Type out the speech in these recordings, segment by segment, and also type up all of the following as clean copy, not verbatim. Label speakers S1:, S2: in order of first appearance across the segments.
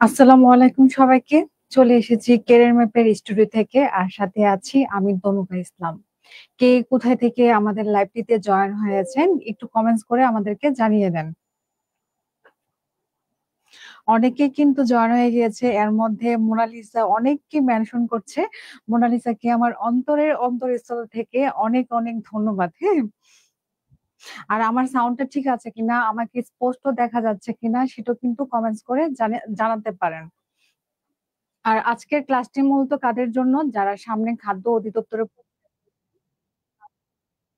S1: আসসালামু আলাইকুম সবাইকে। চলে এসেছি কেরিয়ার ম্যাপের স্টুডিও থেকে, আর সাথে আছি আমি তনুকা ইসলাম। কে কোথায় থেকে আমাদের লাইভটিতে জয়েন হয়েছেন একটু কমেন্টস করে আমাদেরকে জানিয়ে দেন। অনেকে কিন্তু জয়েন হয়ে গিয়েছে, এর মধ্যে মোনালিসা অনেককে মেনশন করছে। মোনালিসাকে আমার অন্তরের অন্তরস্থল থেকে অনেক অনেক ধন্যবাদ। হ্যাঁ, আর আমার সাউন্ডটা ঠিক আছে কিনা, আমাকে স্পষ্ট দেখা যাচ্ছে কিনা সেটা কিন্তু কমেন্টস করে জানাতে পারেন। আর আজকের ক্লাসটি মূলত কাদের জন্য, যারা সামনে খাদ্য অধিদপ্তরে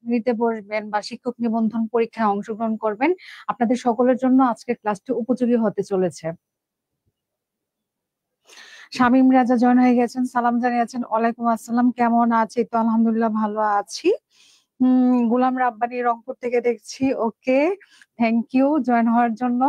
S1: নিতে বসবেন বা শিক্ষক নিবন্ধন পরীক্ষায় অংশগ্রহণ করবেন, আপনাদের সকলের জন্য আজকের ক্লাসটি উপযোগী হতে চলেছে। শামীম রাজা জয়েন হয়ে গেছেন, সালাম জানিয়েছেন। ওয়ালাইকুম আসসালাম, কেমন আছি? তো আলহামদুলিল্লাহ ভালো আছি। গোলাম রাব্বানি রংপুর থেকে দেখছি। ওকে, থ্যাংক ইউ জয়েন হওয়ার জন্য।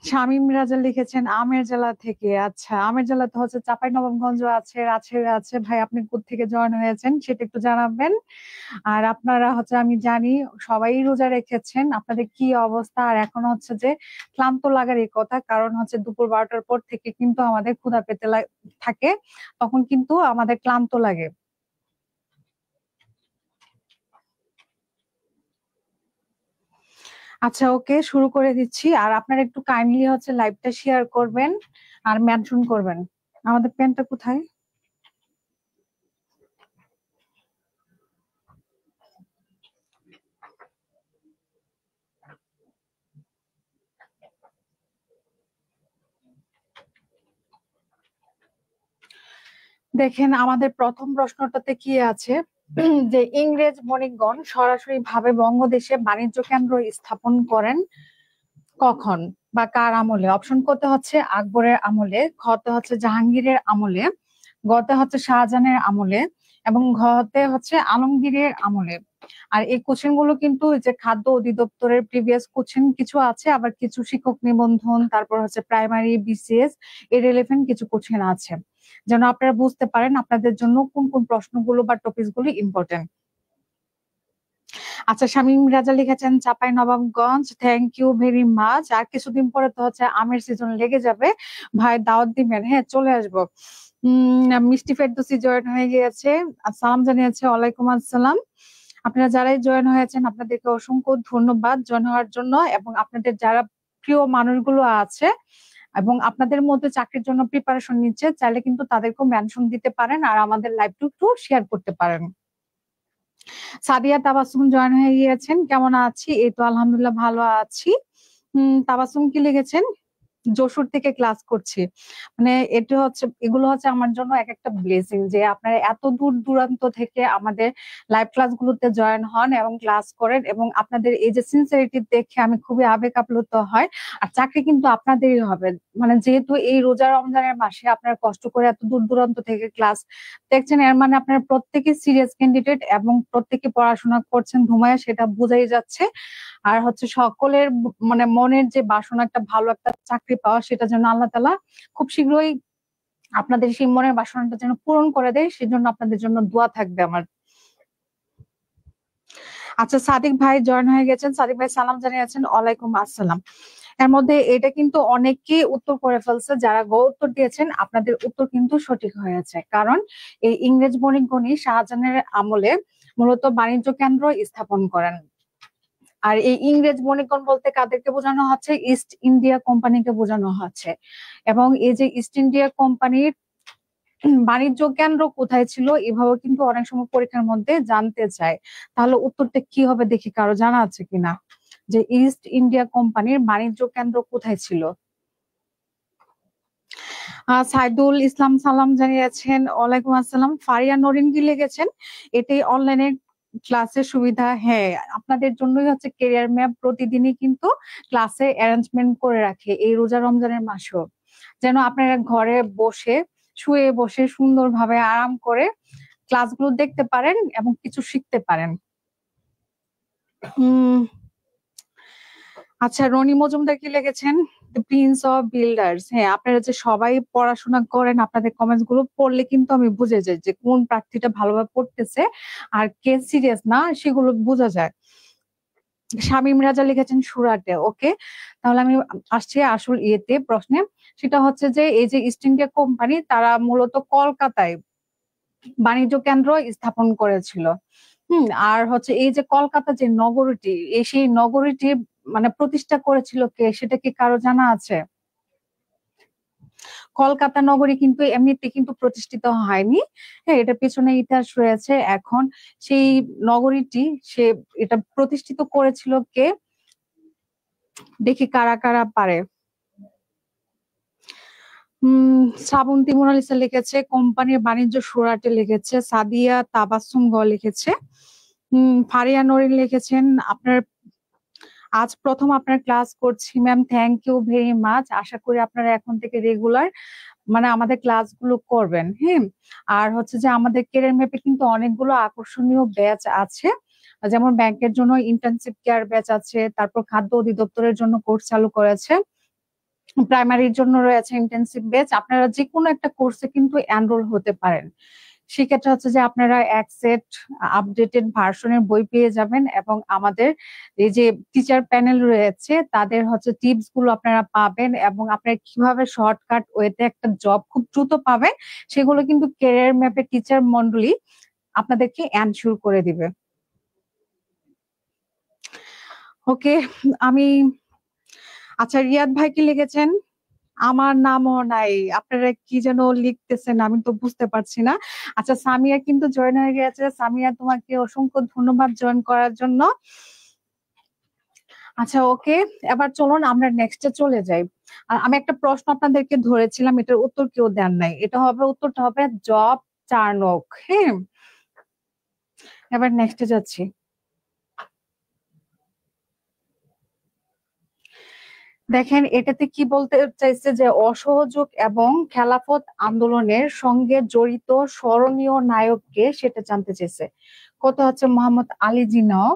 S1: শামীম রাজা লিখেছেন আমের জেলা থেকে। আচ্ছা, আমের জেলা তো হচ্ছে চাঁপাইনবাবগঞ্জ আছে, রাজশাহী আছে। ভাই আপনি কোত্থেকে জয়েন হয়েছেন সেটা একটু জানাবেন। আর আপনারা হচ্ছে, আমি জানি সবাই রোজা রেখেছেন, আপনাদের কি অবস্থা? আর এখন হচ্ছে যে ক্লান্ত লাগার এই কথা, কারণ হচ্ছে দুপুর 12টার পর থেকে কিন্তু আমাদের ক্ষুধা পেতে থাকে, তখন কিন্তু আমাদের ক্লান্ত লাগে। আচ্ছা, ওকে, শুরু করে দিচ্ছি। আর আপনারা একটু কাইন্ডলি হচ্ছে লাইভটা শেয়ার করবেন আর মেনশন করবেন। আমাদের পেনটা কোথায়? দেখেন, আমাদের প্রথম প্রশ্নটাতে কি আছে যে ইংরেজ বণিকগণ সরাসরি ভাবে বঙ্গদেশে বাণিজ্য কেন্দ্র স্থাপন করেন কখন বা কার আমলে? অপশন করতে হচ্ছে আকবরের আমলে, খতে হচ্ছে জাহাঙ্গীরের আমলে, গতে হচ্ছে শাহজাহানের আমলে, এবং ঘতে হচ্ছে আলমগীরের আমলে। আর এই কোশ্চেন গুলো কিন্তু যে খাদ্য অধিদপ্তরের প্রিভিয়াস কোশ্চেন কিছু আছে, আবার কিছু শিক্ষক নিবন্ধন, তারপর হচ্ছে প্রাইমারি বিসিএস এর রিলেভেন্ট কিছু কোশ্চেন আছে, যেন আপনারা বুঝতে পারেন আপনাদের জন্য কোন কোন প্রশ্নগুলো বা টপিক গুলো ইম্পর্টেন্ট। আচ্ছা, শামীম রাজা লিখেছেন Chapai Nawabganj, thank you very much. আর কিছুদিন পরে তো হচ্ছে আমের সিজন লেগে যাবে, ভাই দাওয়াত দিবেন? হ্যাঁ, চলে আসবো। মিষ্টি ফেরদৌসি জয়েন হয়ে গিয়েছে, সালাম জানিয়েছে। ওয়ালাইকুম আসসালাম। আপনারা যারাই জয়েন হয়েছেন আপনাদেরকে অসংখ্য ধন্যবাদ জয়েন হওয়ার জন্য। এবং আপনাদের যারা প্রিয় মানুষগুলো আছে এবং আপনাদের মধ্যে চাকরির জন্য প্রিপারেশন নিচ্ছে, চাইলে কিন্তু তাদেরকেও মেনশন দিতে পারেন আর আমাদের লাইভটা একটু শেয়ার করতে পারেন। সাদিয়া তাবাসসুম জয়েন হয়ে গিয়েছেন, কেমন আছি? এই তো আলহামদুলিল্লাহ ভালো আছি। তাবাসসুম কি লিখেছেন? যশোর থেকে ক্লাস করছি। মানে এটা হচ্ছে, এগুলো হচ্ছে আমার জন্য এক একটা ব্লেসিং যে আপনারা এত দূর দূরান্ত থেকে আমাদের লাইভ ক্লাস গুলোতে জয়েন হন এবং ক্লাস করেন, এবং আপনাদের এই যে সিনসিয়ারিটি দেখে আমি খুবই আবেগ আপ্লুত হয়। আর চাকরি কিন্তু আপনাদেরই হবে, মানে যেহেতু এই রোজা রমজানের মাসে আপনারা কষ্ট করে এত দূর দূরান্ত থেকে ক্লাস দেখছেন, এর মানে আপনারা প্রত্যেকে সিরিয়াস ক্যান্ডিডেট এবং প্রত্যেকে পড়াশোনা করছেন ধুমায়, সেটা বোঝাই যাচ্ছে। আর হচ্ছে সকলের মানে মনের যে বাসনা একটা ভালো একটা চাকরি পাওয়া, সেটা যেন আল্লাহ তাআলা খুব শীঘ্রই আপনাদের সেই মনের বাসনাটা যেন পূরণ করে দেয়, সেজন্য আপনাদের জন্য দোয়া থাকবে আমার। আচ্ছা, সাদিক ভাই জয়েন হয়ে গেছেন। সাদিক ভাই সালাম জানিয়েছেন। ওয়ালাইকুম আসসালাম। এর মধ্যে এটা কিন্তু অনেকেই উত্তর করে ফেলছে, যারা গ উত্তর দিয়েছেন আপনাদের উত্তর কিন্তু সঠিক হয়েছে, কারণ এই ইংরেজ বণিকগণই শাহজাহানের আমলে মূলত বাণিজ্য কেন্দ্র স্থাপন করেন। আর এই ইংরেজ বণিকগণ বলতে কাদেরকে বোঝানো হচ্ছে? ইস্ট ইন্ডিয়া কোম্পানিকে বোঝানো হচ্ছে। এবং এই যে ইস্ট ইন্ডিয়া কোম্পানির বাণিজ্য কেন্দ্র কোথায় ছিল, এভাবে কিন্তু অনেক সময় পরীক্ষার মধ্যে জানতে চায়। তাহলে উত্তরটা কি হবে দেখি, কারো জানা আছে কিনা যে ইস্ট ইন্ডিয়া কোম্পানির বাণিজ্য কেন্দ্র কোথায় ছিল? সাইদুল ইসলাম সালাম জানিয়েছেন, ওয়ালাইকুম আসসালাম। ফারিয়া নরিন কি লিখেছেন, এটাই অনলাইনে ক্লাসের সুবিধা। হ্যাঁ, আপনাদের জন্যই হচ্ছে কেরিয়ার ম্যাপ প্রতিদিনই কিন্তু ক্লাসে অ্যারেঞ্জমেন্ট করে রাখে এই রোজা রমজানের মাসেও, যেন আপনারা ঘরে বসে শুয়ে বসে সুন্দরভাবে আরাম করে ক্লাসগুলো দেখতে পারেন এবং কিছু শিখতে পারেন। আচ্ছা, রনি মজুমদার কি লিখেছেন, দ্য প্রিন্স অফ বিল্ডার্স। হ্যাঁ, আপনারা যে সবাই পড়াশোনা করেন, আপনাদের কমেন্টস গুলো পড়লে কিন্তু আমি বুঝে যাই যে কোন প্রার্থীটা ভালোভাবে পড়তেছে আর কে সিরিয়াস না, সেগুলো বোঝা যায়। শামীম রাজা লিখেছেন সুরাটে। ওকে, তাহলে আমি আসছি আসল ইয়েতে প্রশ্নে। সেটা হচ্ছে যে এই যে ইস্ট ইন্ডিয়া কোম্পানি, তারা মূলত কলকাতায় বাণিজ্য কেন্দ্র স্থাপন করেছিল। আর হচ্ছে এই যে কলকাতা যে নগরীটি, সেই নগরীটি মানে প্রতিষ্ঠা করেছিল কে, সেটা কি কারো জানা আছে? কলকাতা নগরী কিন্তু এমনিতে কিন্তু প্রতিষ্ঠিত হয়নি। হ্যাঁ, এটার পেছনে ইতিহাস রয়েছে। এখন সেই নগরীটি সে এটা প্রতিষ্ঠিত করেছিল কে, দেখি কারা কারা পারে। শ্রাবন্তী মোনালিসা লিখেছে কোম্পানির বাণিজ্য সুরাটে লিখেছে। সাদিয়া তাবাসসুম গ লিখেছে। ফারিয়া নরিন লিখেছেন আপনার আজ প্রথম আপনার ক্লাস করছি ma'am, thank you very much. আশা করি আপনারা এখন থেকে রেগুলার মানে আমাদের ক্লাসগুলো করবেন। হ্যাঁ, আর হচ্ছে যে আমাদের কেরিয়ার ম্যাপে কিন্তু অনেকগুলো আকর্ষণীয় ব্যাচ আছে, যেমন ব্যাংকের জন্য ইন্টার্নশিপ কেয়ার ব্যাচ আছে, তারপর খাদ্য অধিদপ্তরের জন্য কোর্স চালু করেছে, প্রাইমারির জন্য রয়েছে ইন্টেনসিভ ব্যাচ। আপনারা যে কোনো একটা কোর্সে কিন্তু এনরোল হতে পারেন। সেক্ষেত্রে হচ্ছে যে আপনারা এক সেট আপডেটেড ভার্সনের বই পেয়ে যাবেন, এবং আমাদের এই যে টিচার প্যানেল রয়েছে তাদের হচ্ছে টিপস গুলো আপনারা পাবেন, এবং আপনারা কিভাবে শর্টকাট ওয়েতে একটা জব খুব দ্রুত পাবেন সেগুলো কিন্তু ক্যারিয়ার ম্যাপের টিচার মন্ডলী আপনাদেরকে এনশিওর করে দিবে। ওকে, আমি আচ্ছা, রিয়াদ ভাই কি লিখেছেন, আমার নামও নাই, আপনারা কি যেন লিখতেছেন আমি তো বুঝতে পারছি না। আচ্ছা, সামিয়া কিন্তু জয়েন হয়ে গেছে। সামিয়া, তোমাকে অসংখ্য ধন্যবাদ জয়েন করার জন্য। আচ্ছা, ওকে, এবার চলুন আমরা নেক্সটে চলে যাই। আর আমি একটা প্রশ্ন আপনাদেরকে ধরেছিলাম, এটার উত্তর কেউ দেন নাই। উত্তরটা হবে জব চার্নক। হ্যাঁ, এবার নেক্সটে যাচ্ছি। দেখেন, এটাতে কি বলতে চাইছে যে অসহযোগ এবং খেলাফত আন্দোলনের সঙ্গে জড়িত স্মরণীয় নায়ককে সেটা জানতে চেয়েছে। কত হচ্ছে মোহাম্মদ আলী জিন্নাহ,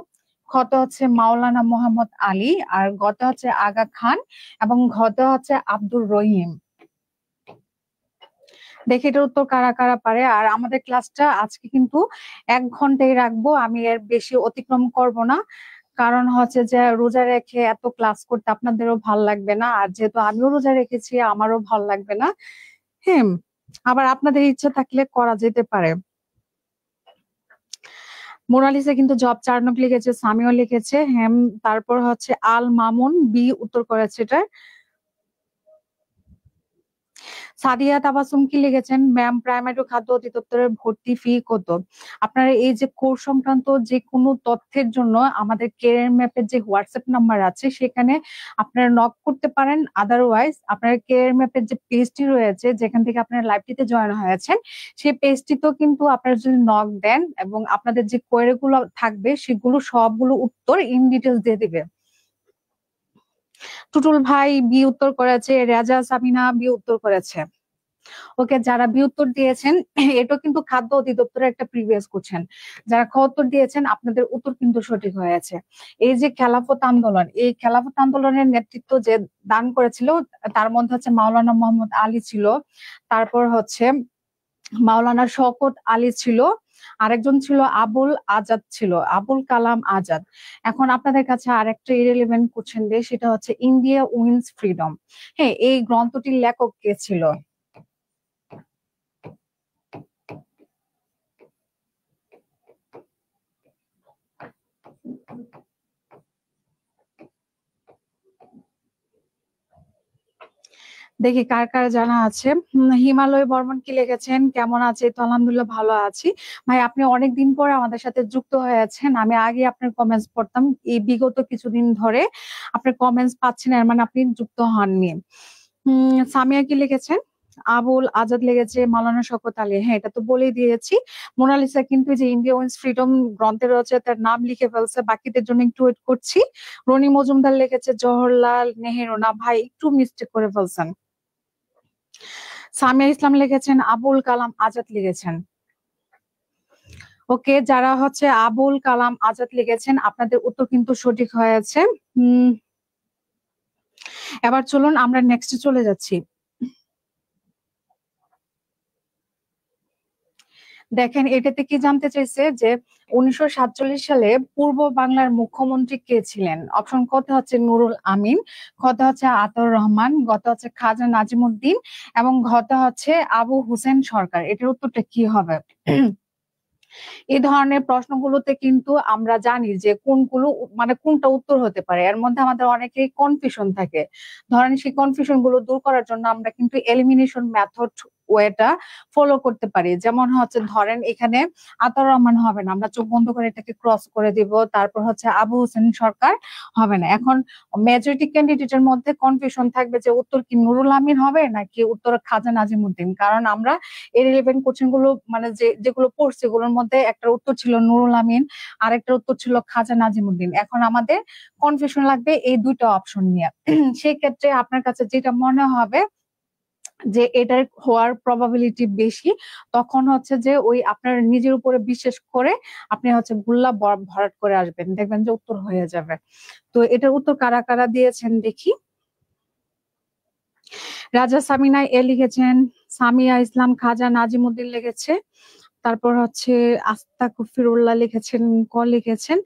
S1: ক্ষত হচ্ছে মাওলানা মোহাম্মদ আলী, আর গত হচ্ছে আগা খান, এবং ঘতে হচ্ছে আব্দুর রহিম। দেখি এটার উত্তর কারা কারা পারে। আর আমাদের ক্লাসটা আজকে কিন্তু 1 ঘন্টাই রাখবো, আমি এর বেশি অতিক্রম করব না। কারণ হচ্ছে যে রোজা রেখে এত ক্লাস করতে আপনাদেরও ভাল লাগবে না, আর যেহেতু আমিও রোজা রেখেছি আমারও ভাল লাগবে না। হ্যাঁ, আবার আপনাদের ইচ্ছা থাকলে করা যেতে পারে। মোনালিসা কিন্তু জব চার্নক লিখেছে, সামিও লিখেছে। হ্যাঁ, তারপর হচ্ছে আল মামুন বি উত্তর করেছে এটা। সাদিয়া তাবাসসুম কি লিখেছেন, ম্যাম প্রাইমারি ও খাদ্য অধিদপ্তরের ভর্তি ফি কত? আপনারা এই যে কোর্স সংক্রান্ত যে কোনো তথ্যের জন্য আমাদের কেরিয়ার ম্যাপের যে হোয়াটসঅ্যাপ নাম্বার আছে সেখানে আপনারা নক করতে পারেন। আদারওয়াইজ আপনার কেরিয়ার ম্যাপের যে পেজটি রয়েছে যেখান থেকে আপনারা লাইভটিতে জয়েন হয়েছেন, সেই পেজটিতেও কিন্তু আপনারা যদি নক দেন এবং আপনাদের যে কোয়েরি গুলো থাকবে সেগুলো সবগুলো উত্তর ইন ডিটেলস দিয়ে দিবে। টুটুল ভাই বি উত্তর করেছে, রাজা সামিনা বি উত্তর করেছে। ওকে, যারা বি উত্তর দিয়েছেন এটা কিন্তু খাদ্য অধিদপ্তরের একটা প্রিভিয়াস কোশ্চেন। যারা খ উত্তর দিয়েছেন আপনাদের উত্তর কিন্তু সঠিক হয়েছে। এই যে খেলাফত আন্দোলন, এই খেলাফত আন্দোলনের নেতৃত্ব যে দান করেছিল তার মধ্যে হচ্ছে মাওলানা মোহাম্মদ আলী ছিল, তারপর হচ্ছে মাওলানা শওকত আলী ছিল, আরেকজন ছিল আবুল আজাদ, ছিল আবুল কালাম আজাদ। এখন আপনাদের কাছে আরেকটা ইরেলিভেন্ট কোশ্চেন দিয়ে, সেটা হচ্ছে ইন্ডিয়া উইন্স ফ্রিডম। হ্যাঁ, এই গ্রন্থটির লেখক কে ছিল? দেখি কার কার জানা আছে। হিমালয় বর্মন কি লিখেছেন, কেমন আছে? তো আলহামদুলিল্লাহ ভালো আছি। ভাই, আপনি অনেকদিন পরে আমাদের সাথে যুক্ত হয়েছেন। আমি আগে আপনার কমেন্টস পড়তাম, এই বিগত কিছুদিন ধরে আপনার কমেন্টস পাচ্ছি না, এর মানে আপনি যুক্ত হননি। সামিয়া কি লিখেছেন, আবুল আজাদ লেগেছে, মাওলানা শওকত আলী। হ্যাঁ, এটা তো বলেই দিয়েছি। মোনালিসা কিন্তু যে ইন্ডিয়া উইন্স ফ্রিডম গ্রন্থে রয়েছে তার নাম লিখে ফেলছে, বাকিদের জন্য একটু ওয়েট করছি। রনি মজুমদার লিখেছে জওহরলাল নেহেরু, না ভাই একটু মিস্টেক করে ফেলছেন। সামিয়া ইসলাম লিখেছেন আবুল কালাম আজাদ লিখেছেন। ওকে, যারা হচ্ছে আবুল কালাম আজাদ লিখেছেন আপনাদের উত্তর কিন্তু সঠিক হয়েছে। এবার চলুন আমরা নেক্সটে চলে যাচ্ছি। দেখেন এটাতে কি জানতে চাইছে যে 1947 সালে পূর্ব বাংলার মুখ্যমন্ত্রী কে ছিলেন। অপশন কত হচ্ছে নুরুল আমিন, কত হচ্ছে আতাউর রহমান, গত হচ্ছে খাজা নাজিমুদ্দিন এবং ঘত হচ্ছে আবু হুসেন সরকার। এটার উত্তরটা কি হবে? এই ধরনের প্রশ্নগুলোতে কিন্তু আমরা জানি যে কোনগুলো মানে কোনটা উত্তর হতে পারে, এর মধ্যে আমাদের অনেকেই কনফিউশন থাকে। ধরেন সেই কনফিউশন গুলো দূর করার জন্য আমরা কিন্তু এলিমিনেশন মেথড ওয়েটা ফলো করতে পারি। যেমন হচ্ছে ধরেন এখানে আতাউর রহমান হবে না, আমরা চোখ বন্ধ করে এটাকে ক্রস করে দিব। তারপর হচ্ছে আবু হোসেন সরকার হবে না। এখন মেজরিটি ক্যান্ডিডেটের মধ্যে কনফিউশন থাকবে যে উত্তর কি নুরুল আমিন হবে নাকি উত্তর খাজা নাজিমুদ্দিন, কারণ আমরা এই রিলেভেন্ট কোশ্চেন গুলো মানে যেগুলো পড়ছি এগুলোর মধ্যে একটা উত্তর ছিল নুরুল আমিন আর একটা উত্তর ছিল খাজা নাজিমুদ্দিন। এখন আমাদের কনফিউশন লাগবে এই দুইটা অপশন নিয়ে। সেই ক্ষেত্রে আপনার কাছে যেটা মনে হবে যে এটার হওয়ার প্রবাবিলিটি বেশি, তখন হচ্ছে যে ওই আপনার নিজের উপরে বিশ্বাস করে আপনি হচ্ছে গুল্লা ভরাট করে আসবেন, দেখবেন যে উত্তর হয়ে যাবে। তো এটার উত্তর কারা কারা দিয়েছেন দেখি। রাজা সামিনা এ লিখেছেন, সামিয়া ইসলাম খাজা নাজিমুদ্দিন লিখেছে, তারপর হচ্ছে আস্তা কুফিরুল্লাহ লিখেছেন, ক লিখেছেন,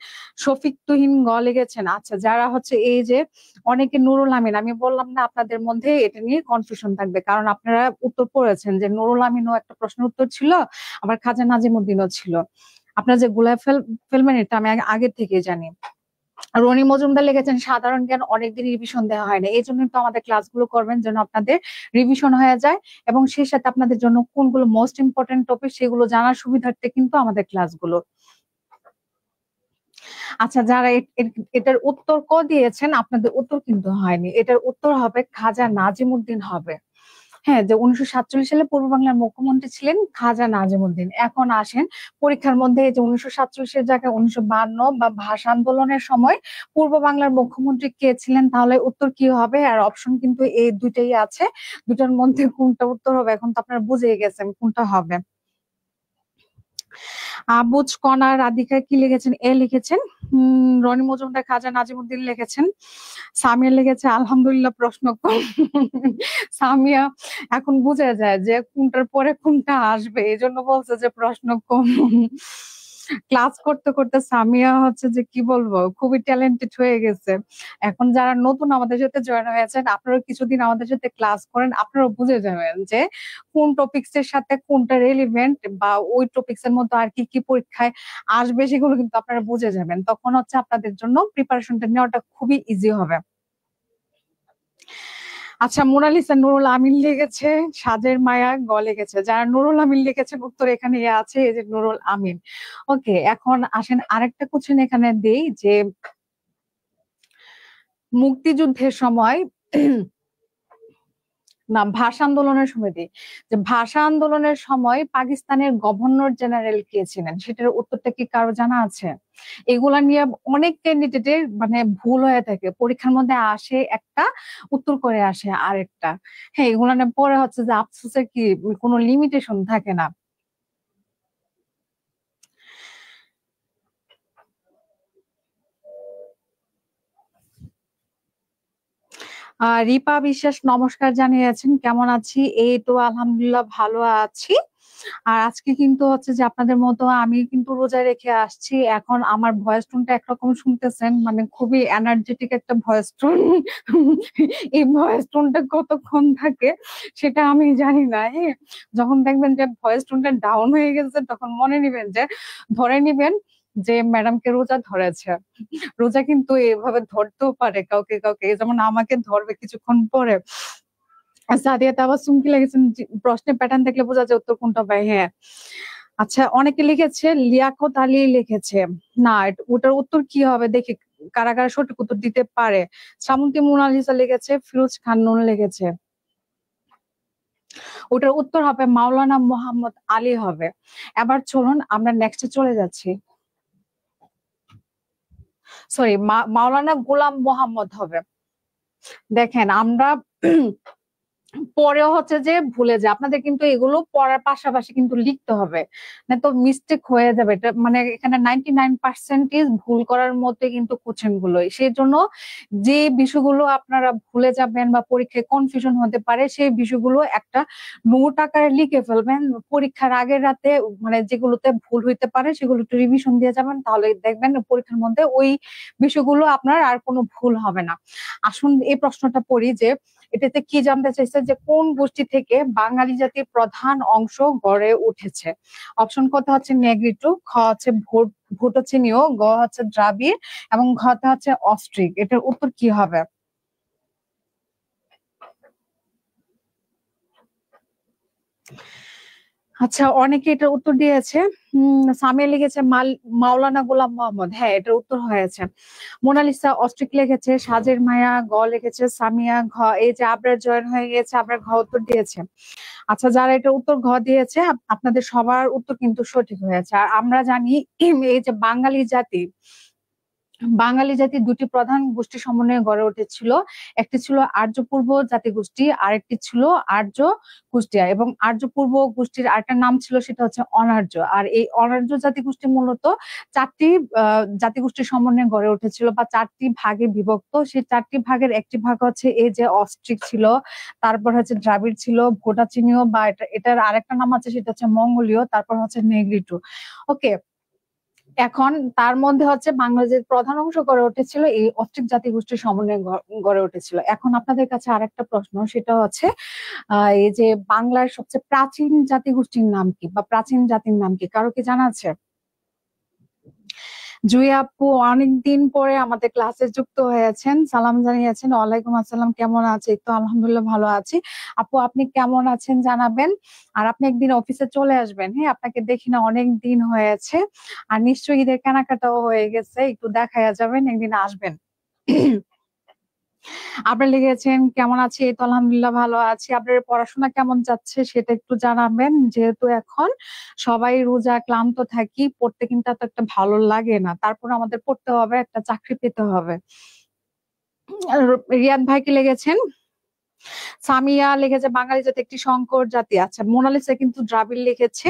S1: শফিক তুহিন গ লিখেছেন। আচ্ছা, যারা হচ্ছে এই যে অনেকে নুরুল আমিন, আমি বললাম না আপনাদের মধ্যে এটা নিয়ে কনফিউশন থাকবে, কারণ আপনারা উত্তর পড়েছেন যে নুরুল আমিনও একটা প্রশ্নের উত্তর ছিল, আবার খাজা নাজিমুদ্দিনও ছিল। আপনারা যে গুলাই ফেলবেন এটা আমি আগে থেকে জানি। রনি মজুমদার লিখেছেন সাধারণ জ্ঞান অনেকদিন রিভিশন দেওয়া হয় না, এই জন্য তো আমাদের ক্লাসগুলো করবেন যেন আপনাদের রিভিশন হয়ে যায়, এবং সেই সাথে আপনাদের জন্য কোনগুলো মোস্ট ইম্পর্টেন্ট টপিক সেগুলো জানার সুবিধার্থে কিন্তু আমাদের ক্লাসগুলো। আচ্ছা, যারা এটার উত্তর ক দিয়েছেন আপনাদের উত্তর কিন্তু হয়নি, এটার উত্তর হবে খাজা নাজিমুদ্দিন হবে। হ্যাঁ, যে 1947 সালে পূর্ব বাংলার মুখ্যমন্ত্রী ছিলেন খাজা নাজিমুদ্দিন। এখন আসেন পরীক্ষার মধ্যে যে 1947 জায়গায় 1952 বা ভাষা আন্দোলনের সময় পূর্ব বাংলার মুখ্যমন্ত্রী কে ছিলেন, তাহলে উত্তর কি হবে? আর অপশন কিন্তু এই দুইটাই আছে, দুটার মধ্যে কোনটা উত্তর হবে এখন তো আপনারা বুঝেই গেছেন কোনটা হবে। আবুজ কণা রাধিকা কি লিখেছেন? এ লিখেছেন। রনি মজুমদার খাজা নাজিমুদ্দিন লিখেছেন। সামিয়া লিখেছে আলহামদুলিল্লাহ প্রশ্ন কম। সামিয়া এখন বোঝা যায় যে কোনটার পরে কোনটা আসবে, এই জন্য বলছে যে প্রশ্ন কম। ক্লাস করতে করতে সামিয়া হচ্ছে যে কি বলবো খুবই ট্যালেন্টেড হয়ে গেছে। এখন যারা নতুন আমাদের সাথে জয়েন হয়েছেন আপনারা কিছুদিন আমাদের সাথে ক্লাস করেন, আপনারা বুঝে যাবেন যে কোন টপিকস এর সাথে কোনটা রেলিভেন্ট বা ওই টপিকস এর মধ্যে আর কি কি পরীক্ষায় আসবে সেগুলো কিন্তু আপনারা বুঝে যাবেন। তখন হচ্ছে আপনাদের জন্য প্রিপারেশনটা নেওয়াটা খুবই ইজি হবে। আচ্ছা, মোনালিসা নুরুল আমিন লিখেছে, সাজের মায়া গ লিখেছে। যারা নুরুল আমিন লিখেছেন উত্তর এখানে আছে, এই যে নুরুল আমিন। ওকে, এখন আসেন আরেকটা কোশ্চেন এখানে দেই যে মুক্তিযুদ্ধের সময় না ভাষা আন্দোলনের সময় দিই, যে ভাষা আন্দোলনের সময় পাকিস্তানের গভর্নর জেনারেল কে ছিলেন, সেটার উত্তরটা কি কারো জানা আছে? এগুলা নিয়ে অনেক ক্যান্ডিডেটের মানে ভুল হয়ে থাকে, পরীক্ষার মধ্যে আসে একটা উত্তর করে আসে আরেকটা। হ্যাঁ, এগুলা নিয়ে পরে হচ্ছে যে আফসোসের কি কোনো লিমিটেশন থাকে না। রিপা বিশ্বাস নমস্কার জানিয়েছেন, কেমন আছি? এই তো আলহামদুলিল্লাহ ভালো আছি। আর আজকে কিন্তু হচ্ছে যে আপনাদের মতো আমি কিন্তু রোজা রেখে আসছি, এখন আমার ভয়েস টোনটা একরকম শুনতেছেন, মানে খুবই এনার্জেটিক একটা ভয়েস টোন। এই ভয়েস টোনটা কতক্ষণ থাকে সেটা আমি জানি না। হ্যাঁ, যখন দেখবেন যে ভয়েস টোনটা ডাউন হয়ে গেছে তখন মনে নিবেন যে ধরে নিবেন যে ম্যাডামকে রোজা ধরেছে। রোজা কিন্তু এভাবে ধরতেও পারে কাউকে কাউকে, যেমন আমাকে ধরবে কিছুক্ষণ পরে। সাদিয়া তাবাসসুম কি লিখেছেন, প্রশ্নের প্যাটার্ন দেখলে বোঝা যায় উত্তর কোনটা ভাই। হ্যাঁ, আচ্ছা, অনেকে লিখেছে লিয়াকত আলী লিখেছে। না, ওটার উত্তর কি হবে দেখি কারা কারা সঠিক উত্তর দিতে পারে। শ্রাবন্তী মোনালিসা লিখেছে, ফিরোজ খান নুন লিখেছে। ওটার উত্তর হবে মাওলানা মোহাম্মদ আলী হবে। এবার চলুন আমরা নেক্সটে চলে যাচ্ছি। সরি, মাওলানা গোলাম মোহাম্মদ হবে। দেখেন আমরা পরেও হচ্ছে যে ভুলে যায়, আপনাদের কিন্তু এগুলো পড়ার পাশাপাশি কিন্তু লিখতে হবে, না তো মিস্টেক হয়ে যাবে। এটা মানে এখানে 99% ভুল করার মধ্যে কিন্তু কোশ্চেন গুলোই, সেই জন্য যে বিষয়গুলো আপনারা ভুলে যাবেন বা পরীক্ষায় কনফিউশন হতে পারে সেই বিষয়গুলো একটা নোট আকারে লিখে ফেলবেন পরীক্ষার আগের রাতে। মানে যেগুলোতে ভুল হইতে পারে সেগুলো একটু রিভিশন দিয়ে যাবেন, তাহলে দেখবেন পরীক্ষার মধ্যে ওই বিষয়গুলো আপনার আর কোনো ভুল হবে না। আসুন এই প্রশ্নটা পড়ি যে এটাতে কি জানতে চাইছে যে কোন গোষ্ঠী থেকে বাঙালি জাতির প্রধান অংশ গড়ে উঠেছে। অপশন কত হচ্ছে নেগ্রিটো, খ হচ্ছে ভুটোচিনীয়, গ হচ্ছে দ্রাবিড় এবং ঘতে হচ্ছে অস্ট্রিক। এটার উত্তর কি হবে? আচ্ছা, অনেকে এটার উত্তর দিয়েছে। সামিয়া লিখেছে মাওলানা গোলাম মোহাম্মদ, হ্যাঁ এটার উত্তর হয়েছে। মোনালিসা অস্ট্রিক লিখেছে, সাজের মায়া গ লিখেছে, সামিয়া ঘ, এই যে আবরার জয়েন হয়ে গেছে, আবরার ঘ উত্তর দিয়েছে। আচ্ছা, যারা এটা উত্তর ঘ দিয়েছে আপনাদের সবার উত্তর কিন্তু সঠিক হয়েছে। আর আমরা জানি এই যে বাঙালি জাতি দুটি প্রধান গোষ্ঠী সমন্বয়ে গড়ে উঠেছিল। একটি ছিল আর্য পূর্ব জাতিগোষ্ঠী, আরেকটি ছিল আর্য কুষ্টিয়া। এবং আর্য পূর্ব গোষ্ঠীর আরেকটা নাম ছিল, সেটা হচ্ছে অনার্য। আর এই অনার্য জাতিগোষ্ঠী মূলত চারটি জাতিগোষ্ঠীর সমন্বয়ে গড়ে উঠেছিল বা চারটি ভাগে বিভক্ত। সেই চারটি ভাগের একটি ভাগ হচ্ছে এই যে অস্ট্রিক ছিল, তারপর হচ্ছে দ্রাবিড় ছিল, ভোটাচিনীয় বা এটার আরেকটা নাম আছে সেটা হচ্ছে মঙ্গোলীয়, তারপর হচ্ছে নেগ্রিটো। ওকে, এখন তার মধ্যে হচ্ছে বাংলাদেশের প্রধান অংশ গড়ে উঠেছিল এই অস্ট্রিক জাতিগোষ্ঠীর সমন্বয়ে গড়ে উঠেছিল। এখন আপনাদের কাছে আরেকটা প্রশ্ন, সেটা হচ্ছে এই যে বাংলার সবচেয়ে প্রাচীন জাতিগোষ্ঠীর নাম কি বা প্রাচীন জাতির নাম কি, কারো কি জানা আছে? জুই আপু অনেকদিন পরে আমাদের ক্লাসে যুক্ত হয়েছেন, সালাম জানিয়েছেন। ওয়ালাইকুম আসসালাম, কেমন আছে? তো আলহামদুলিল্লাহ ভালো আছি। আপু আপনি কেমন আছেন জানাবেন। আর আপনি একদিন অফিসে চলে আসবেন, হ্যাঁ আপনাকে দেখি না অনেক দিন হয়েছে। আর নিশ্চয়ই ঈদের কেনাকাটাও হয়ে গেছে, একটু দেখাইয়া যাবেন, একদিন আসবেন। আপনারা লিখেছেন কেমন আছি, এই তো আলহামদুলিল্লাহ ভালো আছি। আপনার পড়াশোনা কেমন যাচ্ছে সেটা একটু জানাবেন, যেহেতু এখন সবাই রোজা ক্লান্ত থাকি, পড়তে কিন্তু এত একটা ভালো লাগে না, তারপর আমাদের পড়তে হবে, একটা চাকরি পেতে হবে। আর রিয়াদ ভাই কি লিখেছেন? সামিয়া লিখেছে বাঙালি জাতি একটি সংকর জাতি। আচ্ছা, মোনালিসা কিন্তু দ্রাবিড় লিখেছে।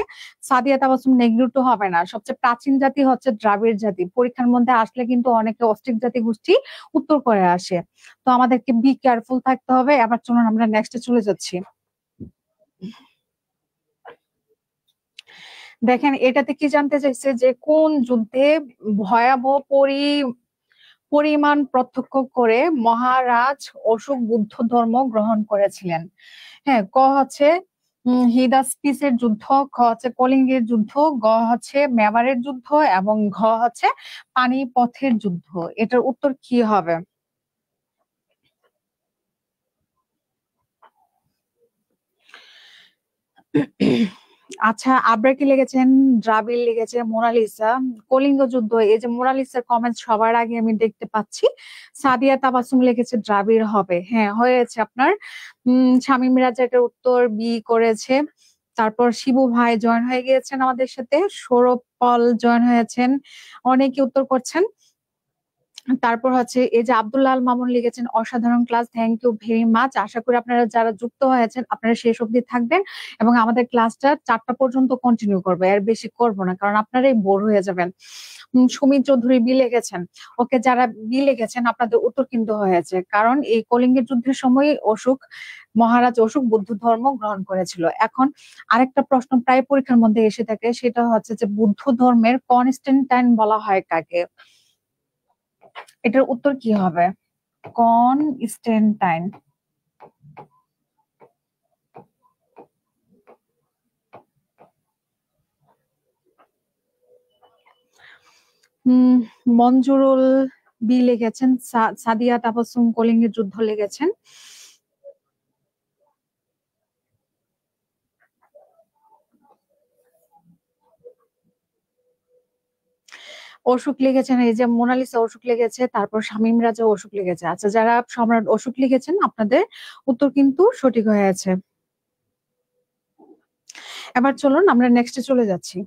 S1: সাদিয়া তাবাসসুম নেগ্রিটো হবে না, সবচেয়ে প্রাচীন জাতি হচ্ছে দ্রাবিড় জাতি। পরীক্ষার মধ্যে আসলে কিন্তু অনেকে অস্ট্রিক জাতি গোষ্ঠী উত্তর করে আসে, তো আমাদেরকে বি কেয়ারফুল থাকতে হবে। এবার চলুন আমরা নেক্সটে চলে যাচ্ছি। দেখেন এটাতে কি জানতে চাইছে যে কোন যুদ্ধে ভয়াবহ পরিমাণ প্রত্যক্ষ করে মহারাজ অশোক বুদ্ধ ধর্ম গ্রহণ করেছিলেন। হ্যাঁ, ক হচ্ছে হিদাসপিসের যুদ্ধ, খ হচ্ছে কলিঙ্গের যুদ্ধ, গ হচ্ছে মেবারের যুদ্ধ এবং ঘ হচ্ছে পানিপথের যুদ্ধ। এটার উত্তর কি হবে? আচ্ছা, আবরা কি লিখেছেন? দ্রাবিড় লিখেছে। মোনালিসা কলিঙ্গ যুদ্ধ, এই যে মোনালিসার কমেন্ট সবার আগে আমি দেখতে পাচ্ছি। সাদিয়া তাবাসসুম লিখেছে দ্রাবিড় হবে, হ্যাঁ হয়েছে আপনার। শামীম রাজা এটার উত্তর বি করেছে। তারপর শিবু ভাই জয়েন হয়ে গিয়েছেন আমাদের সাথে, সৌরভ পল জয়েন হয়েছেন, অনেকে উত্তর করছেন। তারপর হচ্ছে এই যে আব্দুল্লাহ আল মামুন লিখেছেন অসাধারণ class, thank you very much. আশা করি আপনারা যারা যুক্ত হয়েছেন আপনারা শেষ অবধি থাকবেন এবং আমাদের ক্লাসটা 4টা পর্যন্ত কন্টিনিউ করবে, আর বেশি করব না কারণ আপনারাই বোর হয়ে যাবেন। সুমিত চৌধুরী বি লিখেছেন। ওকে, যারা বি লিখেছেন আপনাদের উত্তর কিন্তু হয়েছে, কারণ এই কলিঙ্গের যুদ্ধের সময় মহারাজ অশোক বুদ্ধ ধর্ম গ্রহণ করেছিল। এখন আরেকটা প্রশ্ন প্রায় পরীক্ষার মধ্যে এসে থাকে, সেটা হচ্ছে যে বুদ্ধ ধর্মের কনস্ট্যান্টাইন বলা হয় কাকে? এটার উত্তর কি হবে? কনস্ট্যান্টাইন। মঞ্জুরুল বি লিখেছেন। সাদিয়া তাবাসসুম কলিঙ্গের যুদ্ধ লিখেছেন। অশোক লিখেছেন, এই যে মোনালিসা অশোক লিখেছে, তারপর শামীম রাজা অশোক লিখেছে। আচ্ছা, যারা সম্রাট অশোক লিখেছেন আপনাদের উত্তর কিন্তু সঠিক হয়েছে। এবার চলুন আমরা নেক্সটে চলে যাচ্ছি।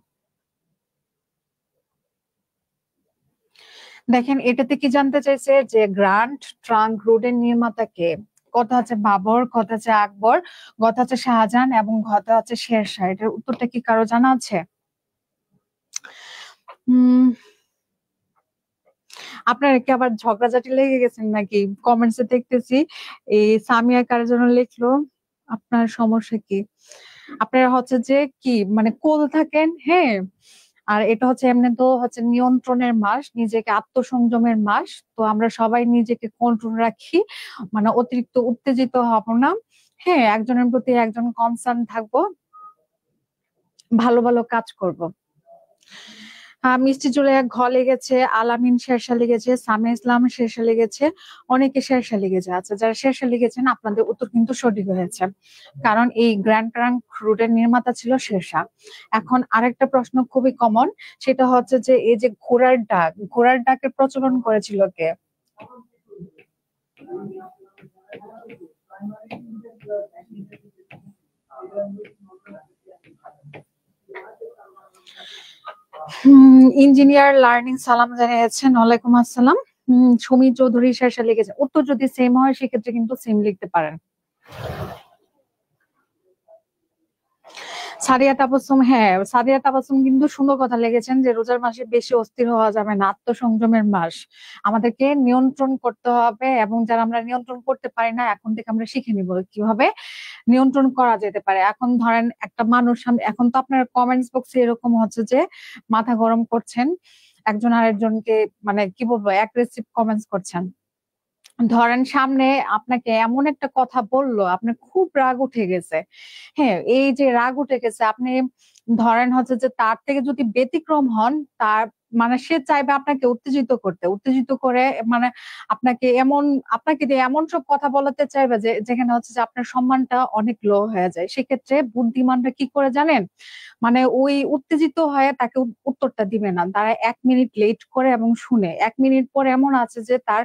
S1: দেখেন এটাতে কি জানতে চাইছে যে গ্র্যান্ড ট্রাঙ্ক রোডের নির্মাতা কে? কথা হচ্ছে বাবর, কথা হচ্ছে আকবর, কথা হচ্ছে শাহজাহান এবং কথা হচ্ছে শেরশাহ। এটার উত্তরটা কি কারো জানা আছে? হম আপনার কি আবার ঝগড়াঝাটি লেগে গেছেন নাকি? কমেন্টসে দেখতেছি এই সামিয়া কার জন্য লিখলো। আপনার সমস্যা কি? আপনারা হচ্ছে যে কি মানে কোল থাকেন, হ্যাঁ। আর এটা হচ্ছে এমনি তো হচ্ছে নিয়ন্ত্রণের মাস, নিজেকে আত্মসংযমের মাস। তো আমরা সবাই নিজেকে কন্ট্রোল রাখি, মানে অতিরিক্ত উত্তেজিত হব না। হ্যাঁ, একজনের প্রতি একজন কনসার্ন থাকবো, ভালো ভালো কাজ করব। মিষ্টি জুলের ঘ লেগেছে, আলামিন শেরশাহ লেগেছে, সামিয়া ইসলাম শেরশাহ লেগেছে, অনেকে শেরশাহ লেগেছে। আচ্ছা, যারা শেরশাহ লিখেছেন আপনাদের উত্তর কিন্তু সঠিক হয়েছে, কারণ এই গ্র্যান্ড ট্রাঙ্ক রুটের নির্মাতা ছিল শেরশাহ। এখন আরেকটা প্রশ্ন খুবই কমন, সেটা হচ্ছে যে এই যে ঘোড়ার ডাকের প্রচলন করেছিল কে? ইঞ্জিনিয়ার লার্নিং সালাম জানিয়েছেন, ওয়ালাইকুম আসসালাম। সুমি চৌধুরী শেরশাহ লিখেছে। উত্তর যদি সেম হয় সেক্ষেত্রে কিন্তু সেম লিখতে পারেন। সাদিয়া তাবাসসুম, হ্যাঁ সাদিয়া তাবাসসুম কিন্তু সুন্দর কথা লেগেছেন যে রোজার মাসে বেশি অস্থির হওয়া যাবে না, আত্মসংযমের মাস, আমাদেরকে নিয়ন্ত্রণ করতে হবে। এবং যারা আমরা নিয়ন্ত্রণ করতে পারি না, এখন থেকে আমরা শিখে নিব কিভাবে নিয়ন্ত্রণ করা যেতে পারে। এখন ধরেন একটা মানুষ এখন তো আপনার কমেন্টস বক্সে এরকম হচ্ছে যে মাথা গরম করছেন, একজন আরেকজনকে মানে কি বলবো অ্যাগ্রেসিভ কমেন্টস করছেন। ধরেন সামনে আপনাকে এমন একটা কথা বললো, আপনার খুব রাগ উঠে গেছে। হ্যাঁ, এই যে রাগ উঠে গেছে, আপনি ধরেন হচ্ছে যে তার থেকে যদি ব্যতিক্রম হন, তার মানে সে চাইবে আপনাকে উত্তেজিত করতে, উত্তেজিত করে মানে আপনাকে দিয়ে এমন সব কথা বলাতে চাইবে যে যেখানে হচ্ছে যে আপনার সম্মানটা অনেক লো হয়ে যায়। সেক্ষেত্রে বুদ্ধিমানরা কি করে জানেন, মানে ওই উত্তেজিত হয়ে তাকে উত্তরটা দিবে না, তারা 1 মিনিট লেট করে এবং শুনে। 1 মিনিট পর এমন আছে যে তার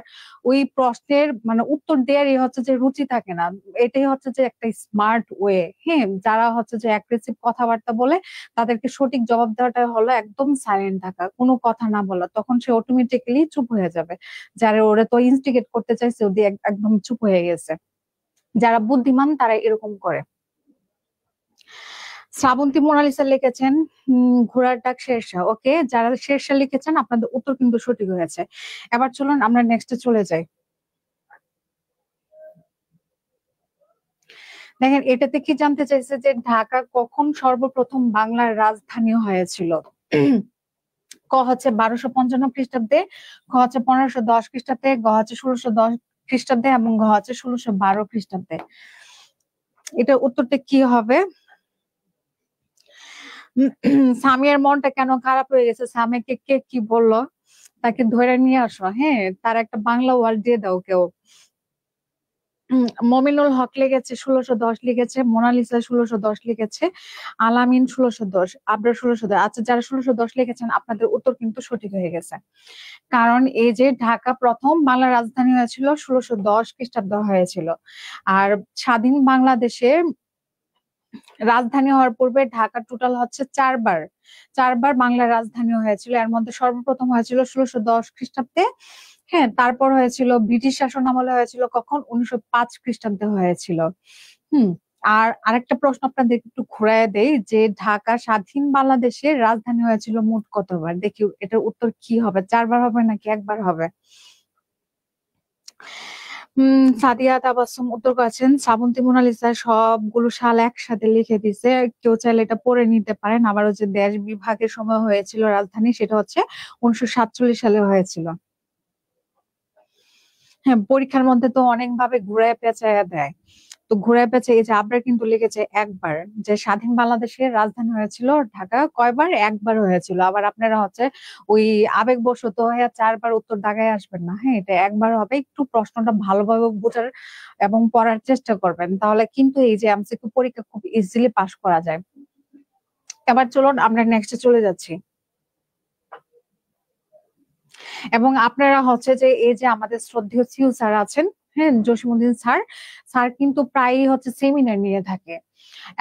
S1: ওই প্রশ্নের মানে উত্তর দেওয়ারই হচ্ছে যে রুচি থাকে না। এটাই হচ্ছে যে একটা স্মার্ট ওয়ে। হ্যাঁ, যারা হচ্ছে যে অ্যাগ্রেসিভ কথাবার্তা বলে তাদেরকে সঠিক জবাব দেওয়াটা হলো একদম সাইলেন্ট থাকা, কোনো কথা না বলা। তখন সে অটোমেটিক্যালি চুপ হয়ে যাবে। যারা ওরা তো ইনস্টিগেট করতে চাইছে ওদি একদম চুপ হয়ে গেছে। যারা বুদ্ধিমান তারা এরকম করে। শ্রাবন্তী মোনালিসা লিখেছেন ঘোড়ার ডাক শেরশাহ। ওকে, যারা শেরশাহ লিখেছেন আপনাদের উত্তর কিন্তু সঠিক হয়েছে। এবার চলুন আমরা নেক্সটে চলে যাই। দেখেন এটাতে কি জানতে চাইছে যে ঢাকা কখন সর্বপ্রথম বাংলার রাজধানী হয়েছিল? ক হচ্ছে 1255 খ্রিস্টাব্দে, খ হচ্ছে 1510 খ্রিস্টাব্দে, গ হচ্ছে 1610 খ্রিস্টাব্দে এবং ঘ হচ্ছে 1612 খ্রিস্টাব্দে। এটার উত্তরটা কি হবে? সামিয়ার মনটা কেন খারাপ হয়ে গেছে? সামিয়াকে কে কি বললো? তাকে ধরে নিয়ে আসো, হ্যাঁ, তার একটা বাংলা ওয়ার্ড দিয়ে দাও কেউ। মমিনুল হক লিখেছে 1610 লিখেছে, মোনালিসা 1610 লিখেছে, আলামিন 1610, আবরার 1610। আচ্ছা, যারা 1610 লিখেছেন আপনাদের উত্তর কিন্তু সঠিক হয়ে গেছে, কারণ এই যে ঢাকা প্রথম বাংলার রাজধানী হয়েছিল 1610 খ্রিস্টাব্দ হয়েছিল। আর স্বাধীন বাংলাদেশে রাজধানী হওয়ার পূর্বে ঢাকা টোটাল হচ্ছে চারবার বাংলার রাজধানী হয়েছিল। এর মধ্যে সর্বপ্রথম হয়েছিল 1610 খ্রিস্টাব্দে। হ্যাঁ, তারপর হয়েছিল ব্রিটিশ শাসন আমলে, হয়েছিল কখন? 1905 খ্রিস্টাব্দে হয়েছিল। হুম। আর আরেকটা প্রশ্ন আপনাদের একটু ঘুরায় দেই যে ঢাকা স্বাধীন বাংলাদেশের রাজধানী হয়েছিল মোট কতবার? দেখি এটার উত্তর কি হবে, 4বার হবে নাকি 1বার হবে? সাদিয়া তাবাসসুম উত্তর করেছেন, শ্রাবন্তী মোনালিসা সবগুলো সাল একসাথে লিখে দিছে। কেউ চাইলে এটা পড়ে নিতে পারেন। আবার হচ্ছে দেশ বিভাগের সময় হয়েছিল রাজধানী, সেটা হচ্ছে 1947 সালে হয়েছিল। হ্যাঁ, পরীক্ষার মধ্যে তো অনেক ভাবে ঘুরায় পেঁচায়া দেয়। তো ঘুরায় পেঁচে এই যে আবরার কিন্তু লিখেছে 1বার, যে স্বাধীন বাংলাদেশের রাজধানী হয়েছিল ঢাকা কয়বার? 1বার হয়েছিল। আবার আপনারা হচ্ছে ওই আবেগবশত হয়ে 4বার উত্তর দাগায় আসবেন না। হ্যাঁ, এটা 1বার হবে। একটু প্রশ্নটা ভালোভাবে বোঝার এবং পড়ার চেষ্টা করবেন, তাহলে কিন্তু এই যে এমসিকিউ পরীক্ষা খুব ইজিলি পাস করা যায়। এবার চলুন আমরা নেক্সটে চলে যাচ্ছি। এবং আপনারা হচ্ছে যে এই যে আমাদের শ্রদ্ধেয় সিউ স্যার আছেন, হ্যাঁ, জসীমউদ্দিন স্যার স্যার কিন্তু প্রায়ই হচ্ছে সেমিনার নিয়ে থাকে।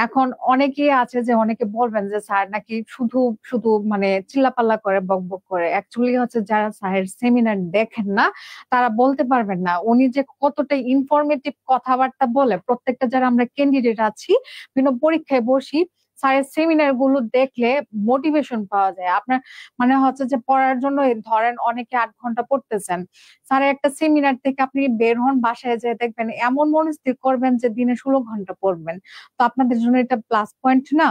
S1: এখন অনেকেই আছে যে অনেকে বলবেন যে স্যার নাকি শুধু শুধু মানে চিল্লাপাল্লা করে, বকবক করে। অ্যাকচুয়ালি হচ্ছে যারা স্যারের সেমিনার দেখেন না তারা বলতে পারবেন না উনি যে কতটা ইনফরমেটিভ কথাবার্তা বলে। প্রত্যেকটা যারা আমরা ক্যান্ডিডেট আছি, বিভিন্ন পরীক্ষায় বসি, স্যারের সেমিনার গুলো দেখলে মোটিভেশন পাওয়া যায়। আপনার মানে হচ্ছে যে পড়ার জন্য ধরেন অনেকে 8 ঘন্টা পড়তেছেন, স্যারের একটা সেমিনার থেকে আপনি বের হন, বাসায় যেয়ে দেখবেন এমন মনস্থির করবেন যে দিনে 16 ঘন্টা পড়বেন। তো আপনাদের জন্য এটা প্লাস পয়েন্ট না?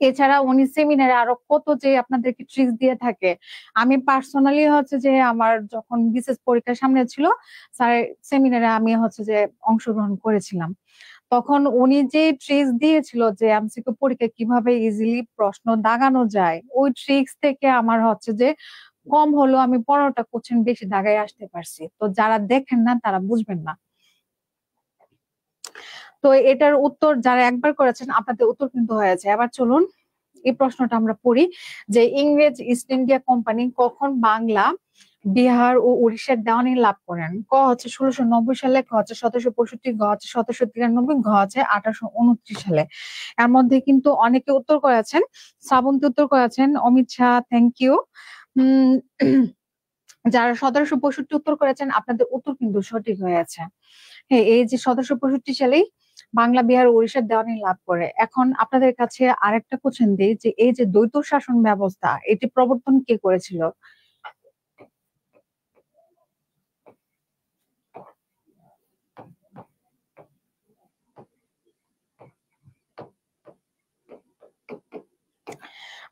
S1: এছাড়া উনি সেমিনারে আরো কত যে আপনাদেরকে ট্রিক্স দিয়ে থাকে। আমি পার্সোনালি হচ্ছে যে আমার যখন বিশেষ পরীক্ষার সামনে ছিল, স্যার সেমিনারে আমি হচ্ছে যে অংশগ্রহণ করেছিলাম। তখন উনি যে ট্রিক্স দিয়েছিল যে এমসিকিউ পরীক্ষায় কিভাবে ইজিলি প্রশ্ন দাগানো যায়, ওই ট্রিক্স থেকে আমার হচ্ছে যে কম হলেও আমি 15টা কোশ্চেন বেশি দাগায় আসতে পারছি। তো যারা দেখেন না তারা বুঝবেন না। তো এটার উত্তর যারা একবার করেছেন আপনাদের উত্তর কিন্তু হয়েছে। এবার চলুন এই প্রশ্নটা আমরা পড়ি যে ইংরেজ ইস্ট ইন্ডিয়া কোম্পানি কখন বাংলা, বিহার ও উড়িষ্যার দেওয়ানি লাভ করেন? ক হচ্ছে 1690 সালে, খ হচ্ছে 1765, গ হচ্ছে 1793, ঘ হচ্ছে 1829 সালে। এর মধ্যে কিন্তু অনেকে উত্তর করেছেন। শ্রাবন্তী উত্তর করেছেন, অমিত শাহ থ্যাংক ইউ। উম যারা 1765 উত্তর করেছেন আপনাদের উত্তর কিন্তু সঠিক হয়েছে। হ্যাঁ, এই যে 1765 সালেই বাংলা, বিহার, উড়িষ্যার দেওয়ানি লাভ করে। এখন আপনাদের কাছে আরেকটা কোশ্চেন দিই যে এই যে দ্বৈত শাসন ব্যবস্থা এটি প্রবর্তন কে করেছিল?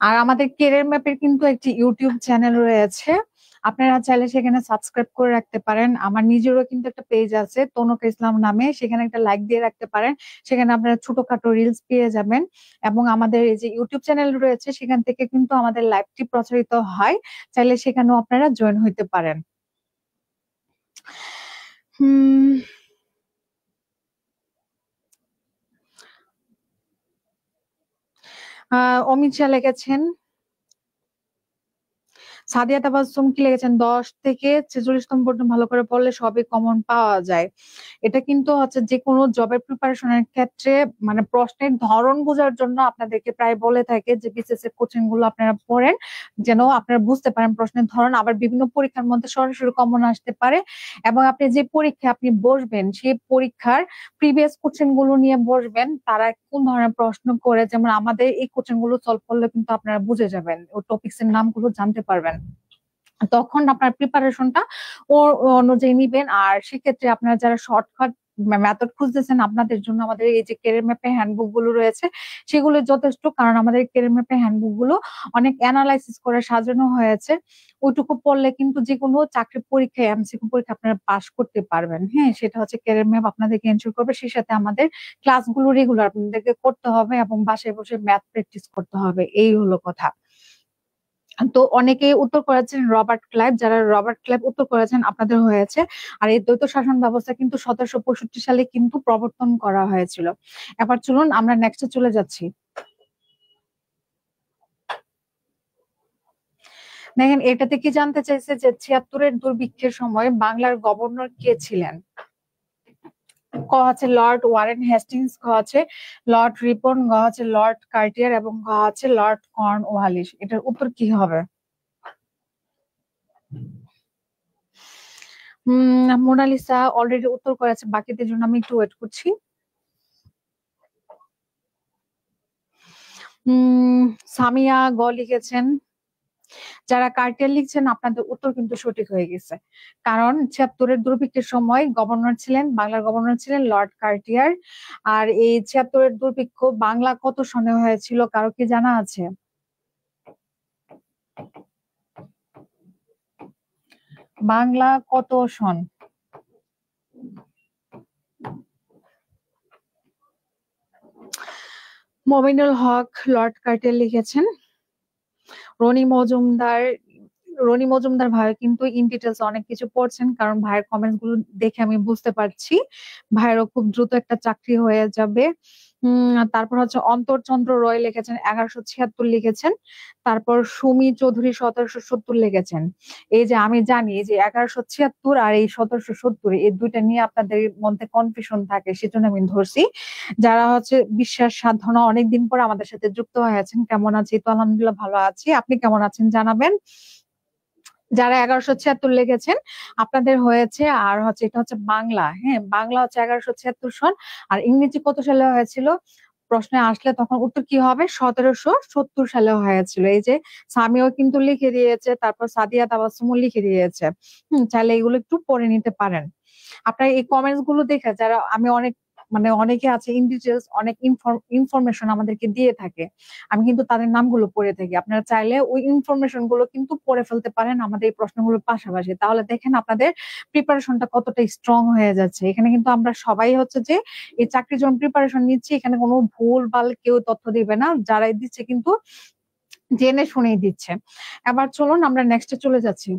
S1: আর আমাদের কেরিয়ার ম্যাপের কিন্তু একটি ইউটিউব চ্যানেল রয়েছে, আপনারা চাইলে সেখানে সাবস্ক্রাইব করে রাখতে পারেন। আমার নিজেরও কিন্তু একটা পেজ আছে তনকা ইসলাম নামে, সেখানে একটা লাইক দিয়ে রাখতে পারেন। সেখানে আপনারা ছোটখাটো রিলস পেয়ে যাবেন। এবং আমাদের এই যে ইউটিউব চ্যানেল রয়েছে সেখান থেকে কিন্তু আমাদের লাইভটি প্রচারিত হয়, চাইলে সেখানেও আপনারা জয়েন হইতে পারেন। হুম। অমিত শাহ লিখেছেন। সাদিয়া তাবাসসুম কি লিখেছেন, 10 থেকে 46তম পর্যন্ত ভালো করে পড়লে সবই কমন পাওয়া যায়। এটা কিন্তু হচ্ছে যে কোনো জবের প্রিপারেশনের ক্ষেত্রে মানে প্রশ্নের ধরন বোঝার জন্য আপনাদেরকে প্রায় বলে থাকে যে বিসিএস এর কোচিং গুলো আপনারা পড়েন, যেন আপনারা বুঝতে পারেন প্রশ্নের ধরন। আবার বিভিন্ন পরীক্ষার মধ্যে সরাসরি কমন আসতে পারে, এবং আপনি যে পরীক্ষায় আপনি বসবেন সেই পরীক্ষার প্রিভিয়াস কোশ্চেন গুলো নিয়ে বসবেন, তারা কোন ধরনের প্রশ্ন করে। যেমন আমাদের এই কোশ্চেন গুলো সলভ করলে কিন্তু আপনারা বুঝে যাবেন, ও টপিকস এর নামগুলো জানতে পারবেন। তখন আপনার প্রিপারেশনটা ও অনুযায়ী নিবেন। আর সেক্ষেত্রে আপনারা যারা শর্টকাট মেথড খুঁজতেছেন, আপনাদের জন্য আমাদের এই যে কেরিয়ার ম্যাপে হ্যান্ডবুক গুলো রয়েছে সেগুলো যথেষ্ট। কারণ আমাদের কেরিয়ার ম্যাপে হ্যান্ডবুক গুলো অনেক অ্যানালাইসিস করে সাজানো হয়েছে। ওইটুকু পড়লে কিন্তু যে কোনো চাকরি পরীক্ষায়, এমসিকিউ পরীক্ষা আপনারা পাশ করতে পারবেন। হ্যাঁ, সেটা হচ্ছে কেরিয়ার ম্যাপ আপনাদেরকে এনশিওর করবে। সেই সাথে আমাদের ক্লাসগুলো রেগুলার আপনাদেরকে করতে হবে এবং বাসায় বসে ম্যাথ প্র্যাকটিস করতে হবে, এই হলো কথা। তো অনেকে উত্তর করেছেন রবার্ট ক্লাইভ, যারা রবার্ট ক্লাইভ উত্তর করেছেন আপনাদের হয়েছে। আর এই দ্বৈত শাসন ব্যবস্থা কিন্তু 1765 সালে কিন্তু প্রবর্তন করা হয়েছিল। এবার চলুন আমরা নেক্সটে চলে যাচ্ছি। দেখেন এটাতে কি জানতে চাইছে যে 76-এর দুর্ভিক্ষের সময় বাংলার গভর্নর কে ছিলেন? ক হচ্ছে লর্ড ওয়ারেন হেস্টিংস, খ হচ্ছে লর্ড রিপন, গ হচ্ছে লর্ড কার্টিয়ার এবং ঘ হচ্ছে লর্ড কর্নওয়ালিস। এটার উত্তর কি হবে? মোনালিসা অলরেডি উত্তর করেছে, বাকিদের জন্য আমি একটু ওয়েট করছি। সামিয়া গ লিখেছেন। যারা কার্টেল লিখছেন আপনাদের উত্তর কিন্তু সঠিক হয়ে গেছে। কারণ 76-এর দুর্ভিক্ষের সময় গভর্নর ছিলেন, বাংলার গভর্নর ছিলেন লর্ড কার্টিয়ার। আর এই 76-এর দুর্ভিক্ষ বাংলা কত সনে হয়েছিল কারো কি জানা আছে? বাংলা কত সন? মমিনুল হক লর্ড কার্টেল লিখেছেন। রনি মজুমদার রনি মজুমদার ভাই কিন্তু ইন ডিটেলস অনেক কিছু পড়ছেন, কারণ ভাইয়ের কমেন্টস গুলো দেখে আমি বুঝতে পারছি ভাইয়েরও খুব দ্রুত একটা চাকরি হয়ে যাবে। তারপর হচ্ছে অন্তরচন্দ্র রয় লিখেছেন 1176 লিখেছেন। তারপর সুমি চৌধুরী 1770 লিখেছেন। এই যে আমি জানি এই যে 1176 আর এই 1770 এই দুইটা নিয়ে আপনাদের মধ্যে কনফিউশন থাকে, সেজন্য আমি ধরছি। যারা হচ্ছে বিশ্বাস সাধনা অনেকদিন পর আমাদের সাথে যুক্ত হয়েছেন, কেমন আছি? তো আলহামদুলিল্লাহ ভালো আছি, আপনি কেমন আছেন জানাবেন। যারা 1176 লিখেছেন আপনাদের হয়েছে, আর হচ্ছে এটা হচ্ছে বাংলা, হ্যাঁ বাংলা হচ্ছে 1176 সন। আর ইংরেজি কত সালে হয়েছিল প্রশ্নে আসলে তখন উত্তর কি হবে? 1770 সালে হয়েছিল। এই যে সামিও কিন্তু লিখে দিয়েছে, তারপর সাদিয়া তাবাসসুমও লিখে দিয়েছে। চাইলে এগুলো একটু পড়ে নিতে পারেন। আপনার এই কমেন্টস গুলো দেখে যারা আমি অনেক মানে অনেকে আছে ইন ডিটেলস অনেক ইনফরমেশন আমাদেরকে দিয়ে থাকে, আমি কিন্তু তাদের নামগুলো পড়ে থাকি। আপনারা চাইলে ওই ইনফরমেশন গুলো কিন্তু পড়ে ফেলতে পারেন আমাদের এই প্রশ্নগুলোর পাশাপাশি, তাহলে দেখেন আপনাদের প্রিপারেশনটা কতটা স্ট্রং হয়ে যাচ্ছে। এখানে কিন্তু আমরা সবাই হচ্ছে যে এই চাকরির জন্য প্রিপারেশন নিচ্ছি, এখানে কোনো ভুল ভাল কেউ তথ্য দিবে না, যারাই দিচ্ছে কিন্তু জেনে শুনেই দিচ্ছে। এবার চলুন আমরা নেক্সটে চলে যাচ্ছি।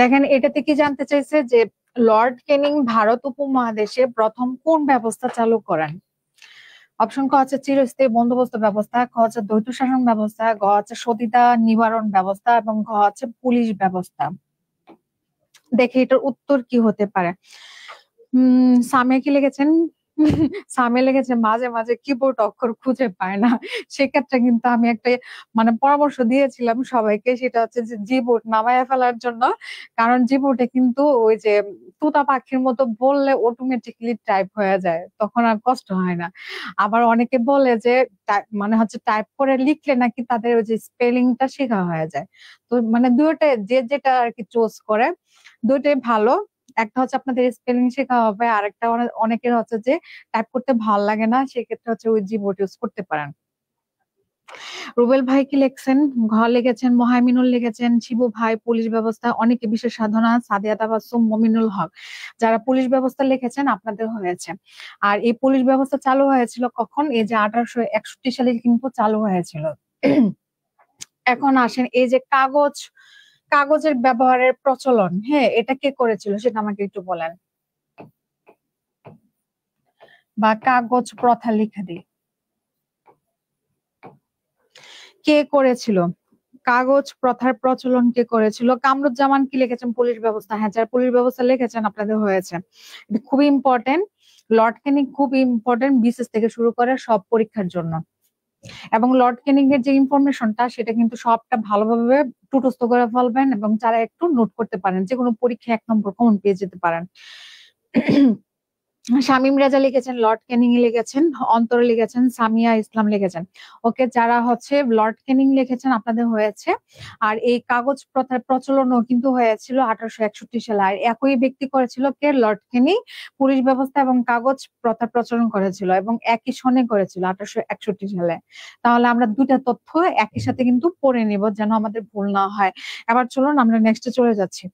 S1: দেখেন এটাতে কি জানতে চাইছে যে লর্ড ক্যানিং ভারত উপমহাদেশে প্রথম কোন ব্যবস্থা চালু করেন? অপশন ক হচ্ছে চিরস্থায়ী বন্দোবস্ত ব্যবস্থা, খ হচ্ছে দ্বৈত শাসন ব্যবস্থা, গ হচ্ছে সতীদাহ নিবারণ ব্যবস্থা এবং ঘ হচ্ছে পুলিশ ব্যবস্থা। দেখি এটার উত্তর কি হতে পারে। সামিয়া কি লিখেছেন? সামিয়া লিখেছে মাঝে মাঝে কিবোর্ড অক্ষর খুঁজে পায় না। সেক্ষেত্রে কিন্তু আমি একটা মানে পরামর্শ দিয়েছিলাম সবাইকে, সেটা হচ্ছে যে জিবোর্ড নামায় ফেলার জন্য। কারণ জিবোর্ডে কিন্তু ওই যে তুতা পাখির মতো বললে অটোমেটিকলি টাইপ হয়ে যায়, তখন আর কষ্ট হয় না। আবার অনেকে বলে যে মানে হচ্ছে টাইপ করে লিখলে নাকি তাদের ওই যে স্পেলিংটা শেখা হয়ে যায়। তো মানে দুইটাই যে যেটা আর কি চুজ করে, দুইটাই ভালো। একটা হচ্ছে আপনাদের স্পেলিং শেখা হবে, আর একটা অনেকের হচ্ছে যে টাইপ করতে ভালো লাগে না, সেক্ষেত্রে হচ্ছে ওই জিবোর্ড ইউজ করতে পারেন। রুবেল ভাই কি লিখছেন? ঘ লিখেছেন, মোহাইমিনুল লিখেছেন, শিবু ভাই পুলিশ ব্যবস্থা, অনেকে বিশেষ সাধনা, সাদিয়া তাবাসসুম, মমিনুল হক। যারা পুলিশ ব্যবস্থা লিখেছেন আপনাদের হয়েছে। আর এই পুলিশ ব্যবস্থা চালু হয়েছিল কখন? এই যে 1861 সালে কিন্তু চালু হয়েছিল। এখন আসেন এই যে কাগজের ব্যবহারের প্রচলন, হ্যাঁ এটা কে করেছিল সেটা আমাকে একটু বলেন, বা কাগজ প্রথা লিখে দিই, কে করেছিল? কাগজ প্রথার প্রচলন কে করেছিল? কামরুজ্জামান কি লিখেছেন? পুলিশ ব্যবস্থা। হ্যাঁ যারা পুলিশ ব্যবস্থা লিখেছেন আপনাদের হয়েছে। এটা খুবই ইম্পর্টেন্ট, লর্ড ক্যানিং খুব ইম্পর্টেন্ট বিসিএস থেকে শুরু করে সব পরীক্ষার জন্য। এবং লর্ড ক্যানিং এর যে ইনফরমেশনটা সেটা কিন্তু সবটা ভালোভাবে টুটস্থ করে ফেলবেন, এবং যারা একটু নোট করতে পারেন যে কোনো পরীক্ষায় 1 নম্বর কমন পেয়ে যেতে পারেন। শামীম রেজা লিখেছেন, লর্ড ক্যানিং লিখেছেন, অন্তর লিখেছেন, সামিয়া ইসলাম লিখেছেন। ওকে, যারা হচ্ছে লর্ড ক্যানিং লিখেছেন আপনাদের হয়েছে। আর এই কাগজ প্রথার প্রচলনও কিন্তু হয়েছিল 1861 সালে, আর একই ব্যক্তি করেছিল কে? লর্ড ক্যানিং পুলিশ ব্যবস্থা এবং কাগজ প্রথার প্রচলন করেছিল, এবং একই সনে করেছিল 1861 সালে। তাহলে আমরা দুইটা তথ্য একই সাথে কিন্তু পড়ে নিব যেন আমাদের ভুল না হয়। এবার চলুন আমরা নেক্সটে চলে যাচ্ছি।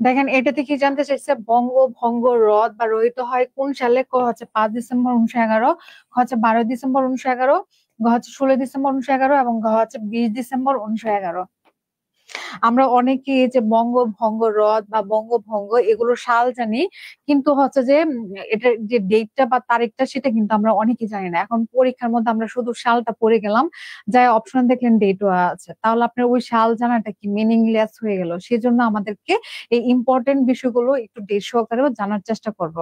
S1: দেখেন এটাতে কি জানতে চাইছে? বঙ্গভঙ্গ রদ বা রহিত হয় কোন সালে? ক হচ্ছে 5 ডিসেম্বর 1911, খ হচ্ছে 12 ডিসেম্বর 1911, গ হচ্ছে 16 ডিসেম্বর 1911 এবং ঘ হচ্ছে 20 ডিসেম্বর 1911। আমরা অনেকে এই যে বঙ্গভঙ্গ রদ বা বঙ্গভঙ্গ এগুলো সাল জানি, কিন্তু হচ্ছে যে এটা যে ডেটটা বা তারিখটা সেটা কিন্তু আমরা অনেকে জানি না। এখন পরীক্ষার মধ্যে আমরা শুধু সালটা পড়ে গেলাম, যাই অপশন দেখলেন ডেটও আছে, তাহলে আপনার ওই সাল জানাটা কি মিনিংলেস হয়ে গেল। সেজন্য আমাদেরকে এই ইম্পর্টেন্ট বিষয়গুলো একটু ডেট সহকারেও জানার চেষ্টা করব।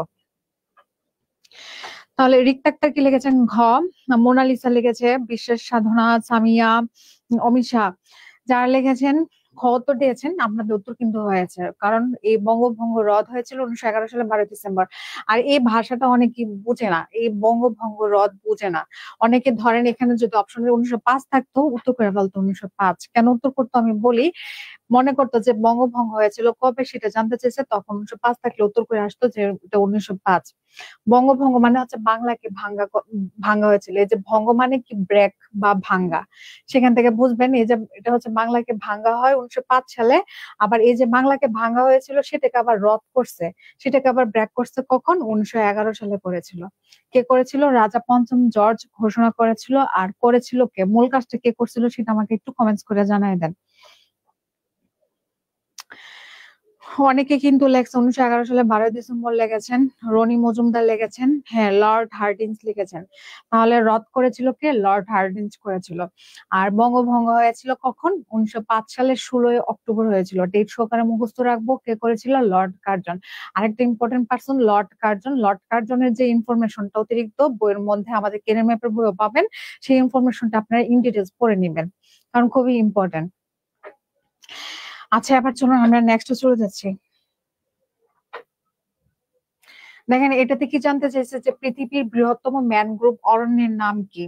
S1: তাহলে রিক্ত আক্তার কি লিখেছেন? ঘ। মোনালিসা লিখেছে, বিশ্বাস সাধনা, সামিয়া, অমিশা। যারা লিখেছেন খ উত্তর দিয়েছেন আপনাদের উত্তর কিন্তু হয়েছে, কারণ এই বঙ্গভঙ্গ রদ হয়েছিল 1911 সালে 12 ডিসেম্বর। আর এই ভাষাটা অনেকে বুঝে না, এই বঙ্গভঙ্গ রদ বুঝে না। অনেকে ধরেন এখানে যদি অপশনে 1905 থাকতো উত্তর করে ফেলতো 1905। কেন উত্তর করতো আমি বলি, মনে করতো যে বঙ্গভঙ্গ হয়েছিল কবে সেটা জানতে চেয়েছে, তখন 1905 থাকলে উত্তর করে আসতো যে এটা 1905। বঙ্গভঙ্গ মানে হচ্ছে বাংলাকে ভাঙ্গা হয়েছিল। এই যে ভঙ্গ মানে কি, ব্রেক বা ভাঙ্গা, সেখান থেকে বুঝবেন এই যে এটা হচ্ছে বাংলাকে ভাঙ্গা হয় 1905 সালে। আবার এই যে বাংলাকে ভাঙ্গা হয়েছিল সেটাকে আবার রদ করছে, সেটাকে আবার ব্রেক করছে কখন, 1911 সালে করেছিল। কে করেছিল? রাজা পঞ্চম জর্জ ঘোষণা করেছিল। আর করেছিল কে, মূল কাজটা কে করছিল সেটা আমাকে একটু কমেন্টস করে জানাই দেন। অনেকে কিন্তু লেখছে 1911 সালে 12ই ডিসেম্বর লেগেছেন, রনি মজুমদার লেগেছেন, হ্যাঁ লর্ড হার্ডিঞ্জ লিখেছেন। তাহলে রদ করেছিল কে? লর্ড হার্ডিঞ্জ করেছিল। আর বঙ্গভঙ্গ হয়েছিল কখন? 1905 সালের 16ই অক্টোবর হয়েছিল। ডেট সহকারে মুখস্থ রাখবো, কে করেছিল? Lord Curzon. আরেকটা important person Lord Curzon. Lord কার্জনের যে ইনফরমেশনটা অতিরিক্ত বইয়ের মধ্যে আমাদের কেরিয়ার ম্যাপের বইও পাবেন, সেই ইনফরমেশনটা আপনারা ইন ডিটেলস পড়ে নেবেন, কারণ খুবই ইম্পর্টেন্ট। আচ্ছা, এবার চলুন আমরা নেক্সট চলে যাচ্ছি। দেখেন এটাতে কি জানতে চাইছে যে পৃথিবীর বৃহত্তম ম্যানগ্রোভ অরণ্যের নাম কি?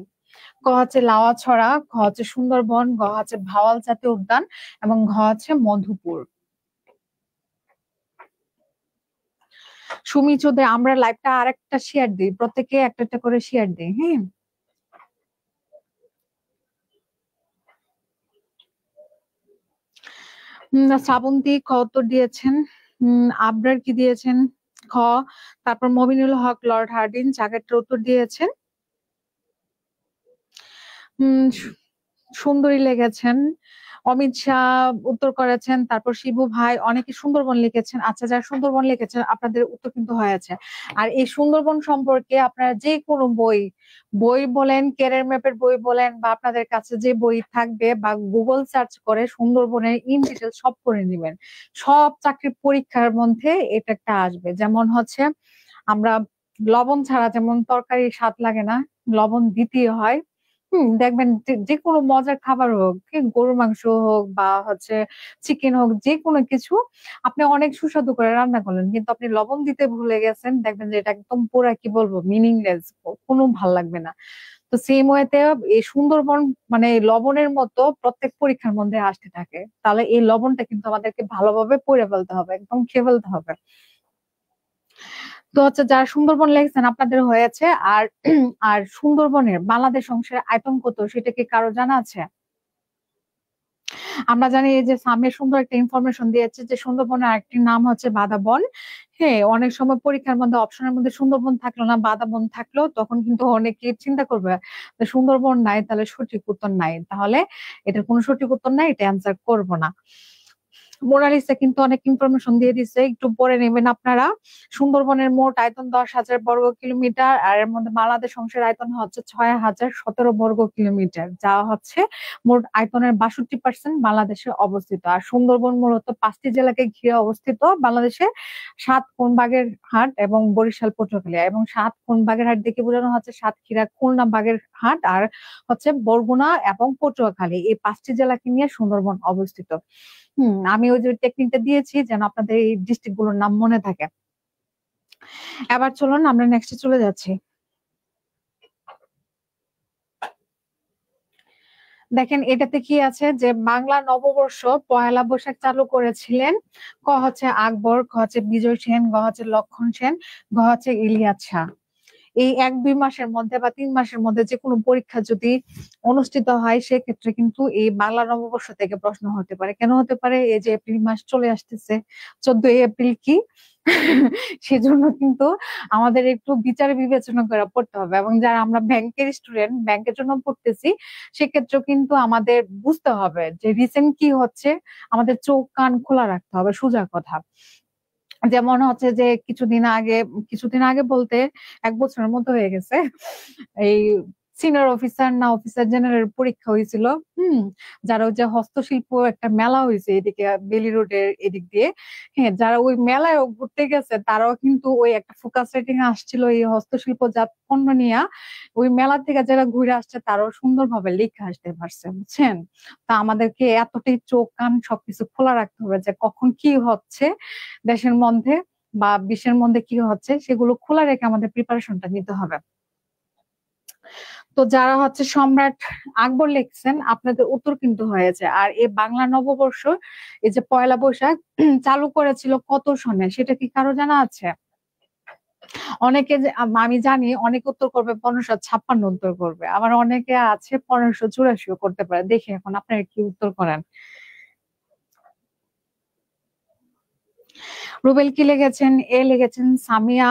S1: ক হচ্ছে লাওয়াছড়া, খ হচ্ছে সুন্দরবন, গ হচ্ছে ভাওয়াল জাতীয় উদ্যান, এবং ঘ হচ্ছে মধুপুর। সুমিচোদে আমরা লাইভটা আরেকটা শেয়ার দিই, প্রত্যেকে একটা একটা করে শেয়ার দিই, হ্যাঁ। শ্রাবন্তী খ উত্তর দিয়েছেন। আবরার কি দিয়েছেন? খ। তারপর মবিনুল হক লর্ড হার্ডিঞ্জ আগেরটার উত্তর দিয়েছেন। সুন্দরী লেগেছেন। অমিত শাহ উত্তর করেছেন। তারপর শিবু ভাই, অনেকে সুন্দরবন লিখেছেন। আচ্ছা, যারা সুন্দরবন লিখেছেন আপনাদের উত্তর কিন্তু হয়েছে। আর এই সুন্দরবন সম্পর্কে আপনারা যে কোনো বই বই বলেন, কেরিয়ার ম্যাপের বই বলেন, বা আপনাদের কাছে যে বই থাকবে, বা গুগল সার্চ করে সুন্দরবনের ইন ডিটেল সব করে নেবেন। সব চাকরির পরীক্ষার মধ্যে এটা একটা আসবে। যেমন হচ্ছে আমরা লবণ ছাড়া যেমন তরকারি স্বাদ লাগে না, লবণ দিতেই হয়। দেখবেন যে কোনো মজার খাবার হোক, গরুর মাংস হোক বা হচ্ছে চিকেন হোক, যে কোনো কিছু আপনি অনেক সুস্বাদু করে রান্না করলেন, কিন্তু আপনি লবণ দিতে ভুলে গেছেন, দেখবেন যে এটা একদম পুরা কি বলবো মিনিংলেস, কোনো ভাল লাগবে না। তো সেম ওয়েতে এই সুন্দরবন মানে এই লবণের মতো প্রত্যেক পরীক্ষার মধ্যে আসতে থাকে। তাহলে এই লবণটা কিন্তু আমাদেরকে ভালোভাবে পড়ে ফেলতে হবে, একদম খেয়ে ফেলতে হবে। তো হচ্ছে যারা সুন্দরবন লেগেছেন আপনাদের হয়েছে। আর আর সুন্দরবনের বাংলাদেশ অংশের আয়তন কত সেটা কি কারো জানা আছে? আমরা জানি এই যে সামিয়া সুন্দর একটা ইনফরমেশন দিয়েছে যে সুন্দরবনের আরেকটি নাম হচ্ছে বাদাবন। হ্যাঁ, অনেক সময় পরীক্ষার মধ্যে অপশনের মধ্যে সুন্দরবন থাকলো না, বাদাবন থাকলো, তখন কিন্তু অনেকে চিন্তা করবে যে সুন্দরবন নাই, তাহলে সঠিক উত্তর নাই, তাহলে এটার কোনো সঠিক উত্তর নাই, এটা অ্যান্সার করবো না। মোনালিসা কিন্তু অনেক ইনফরমেশন দিয়ে দিচ্ছে, একটু পরে নেবেন আপনারা। সুন্দরবনের মোট আয়তন 10,000 বর্গ কিলোমিটার, আর এর মধ্যে বাংলাদেশ অংশের আয়তন হচ্ছে 6,017 বর্গ কিলোমিটার, যা হচ্ছে মোট আয়তনের 62% বাংলাদেশে অবস্থিত। আর সুন্দরবন মূলত 5টি জেলাকে ঘিরে অবস্থিত বাংলাদেশে, 7 কোন বাগেরহাট এবং বরিশাল পটুয়াখালী। এবং 7 কোন বাগেরহাট দেখে বোঝানো হচ্ছে সাতক্ষীরা, খুলনা, বাগেরহাট আর হচ্ছে বরগুনা এবং পটুয়াখালী, এই 5টি জেলাকে নিয়ে সুন্দরবন অবস্থিত। আমি ওই যে টেকনিকটা দিয়েছি যেন আপনাদের এই ডিস্ট্রিক্ট গুলোর নাম মনে থাকে। এবার চলুন আমরা নেক্সটে চলে যাচ্ছি। দেখেন এটাতে কি আছে যে বাংলা নববর্ষ পয়লা বৈশাখ চালু করেছিলেন। ক হচ্ছে আকবর, খ হচ্ছে বিজয় সেন, গ হচ্ছে লক্ষণ সেন, গ হচ্ছে ইলিয়াস শাহ। এই 1-2 মাসের মধ্যে বা 3 মাসের মধ্যে যে কোনো পরীক্ষা যদি অনুষ্ঠিত হয় সেক্ষেত্রে কিন্তু এই বাংলা নববর্ষ থেকে প্রশ্ন হতে পারে। কেন হতে পারে? এই যে এপ্রিল মাস চলে আসতেছে, 14ই এপ্রিল কি সেজন্য কিন্তু আমাদের একটু বিচার বিবেচনা করে পড়তে হবে। এবং যারা আমরা ব্যাংকের স্টুডেন্ট, ব্যাংকের জন্য পড়তেছি, সেক্ষেত্রেও কিন্তু আমাদের বুঝতে হবে যে রিসেন্ট কি হচ্ছে, আমাদের চোখ কান খোলা রাখতে হবে, সোজা কথা। যেমন হচ্ছে যে কিছুদিন আগে বলতে 1 বছরের মতো হয়ে গেছে, এই সিনিয়র অফিসার না অফিসার জেনারেল পরীক্ষা হয়েছিল। হুম যারা ওই যে হস্তশিল্প একটা মেলা হয়েছে এদিকে বেলি রোডের এদিক দিয়ে, হ্যাঁ যারা ওই মেলায় ঘুরতে গেছে তারাও কিন্তু ওই একটা ফোকাস রেটিং আসছিল এই হস্তশিল্প জাত পণ্য নিয়ে। ওই মেলা থেকে যারা ঘুরে আসছে তারাও সুন্দরভাবে লিখে আসতে পারছে, বুঝছেন? তা আমাদেরকে এতটাই চোখ কান সবকিছু খোলা রাখতে হবে যে কখন কি হচ্ছে দেশের মধ্যে বা বিশ্বের মধ্যে কি হচ্ছে সেগুলো খোলা রেখে আমাদের প্রিপারেশনটা নিতে হবে। তো যারা হচ্ছে সম্রাট আকবর লিখছেন আপনাদের উত্তর কিন্তু হয়েছে। আর এই বাংলা নববর্ষ এই যে পয়লা বৈশাখ চালু করেছিল কত সনে সেটা কি কারো জানা আছে? অনেকে আমি জানি অনেকে উত্তর করবে 1556 উত্তর করবে, আবার অনেকে আছে 1584 করতে পারে। দেখি এখন আপনারা কি উত্তর করেন। রুবেল কি লিখেছেন? এ লিখেছেন। সামিয়া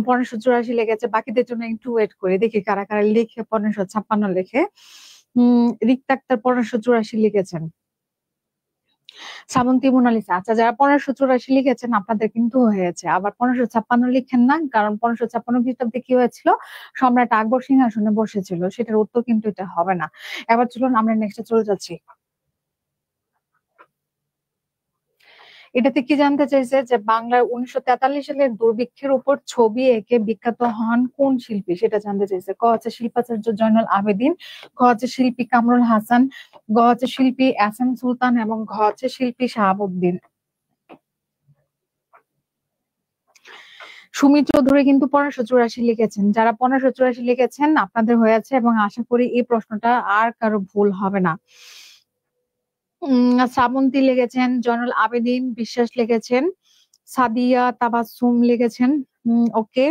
S1: 1584 লিখেছে। বাকিদের জন্য একটু ওয়েট করে দেখি কারা কারা লিখে 1556 লিখে। রিক্তা আক্তার 1584 লিখেছেন। শ্রাবন্তী মোনালিসা, আচ্ছা যারা 1584 লিখেছেন আপনাদের কিন্তু হয়েছে। আবার 1556 লিখেন না, কারণ 1556 খ্রিস্টাব্দে কি হয়েছিল, সম্রাট আকবর সিংহাসনে বসেছিল, সেটার উত্তর কিন্তু এটা হবে না। এবার চলুন আমরা নেক্সটে চলে যাচ্ছি। এটাতে কি জানতে চাইছে যে বাংলার 1943 সালের দুর্ভিক্ষের উপর ছবি এঁকে বিখ্যাত হন কোন শিল্পী, সেটা জানতে চাইছে। ক হচ্ছে শিল্পাচার্য জয়নুল আবেদিন, খ হচ্ছে শিল্পী কামরুল হাসান, গ হচ্ছে শিল্পী এস এম সুলতান এবং ঘ হচ্ছে শিল্পী শাহাবুদ্দিন। সুমি চৌধুরী কিন্তু 1584 লিখেছেন। যারা 1584 লিখেছেন আপনাদের হয়েছে, এবং আশা করি এই প্রশ্নটা আর কারো ভুল হবে না। শ্রাবন্তী লিখেছেন, জয়নুল আবেদিন বিশ্বাস লিখেছেন, সাদিয়া তাবাসসুম লিখেছেন। ওকে,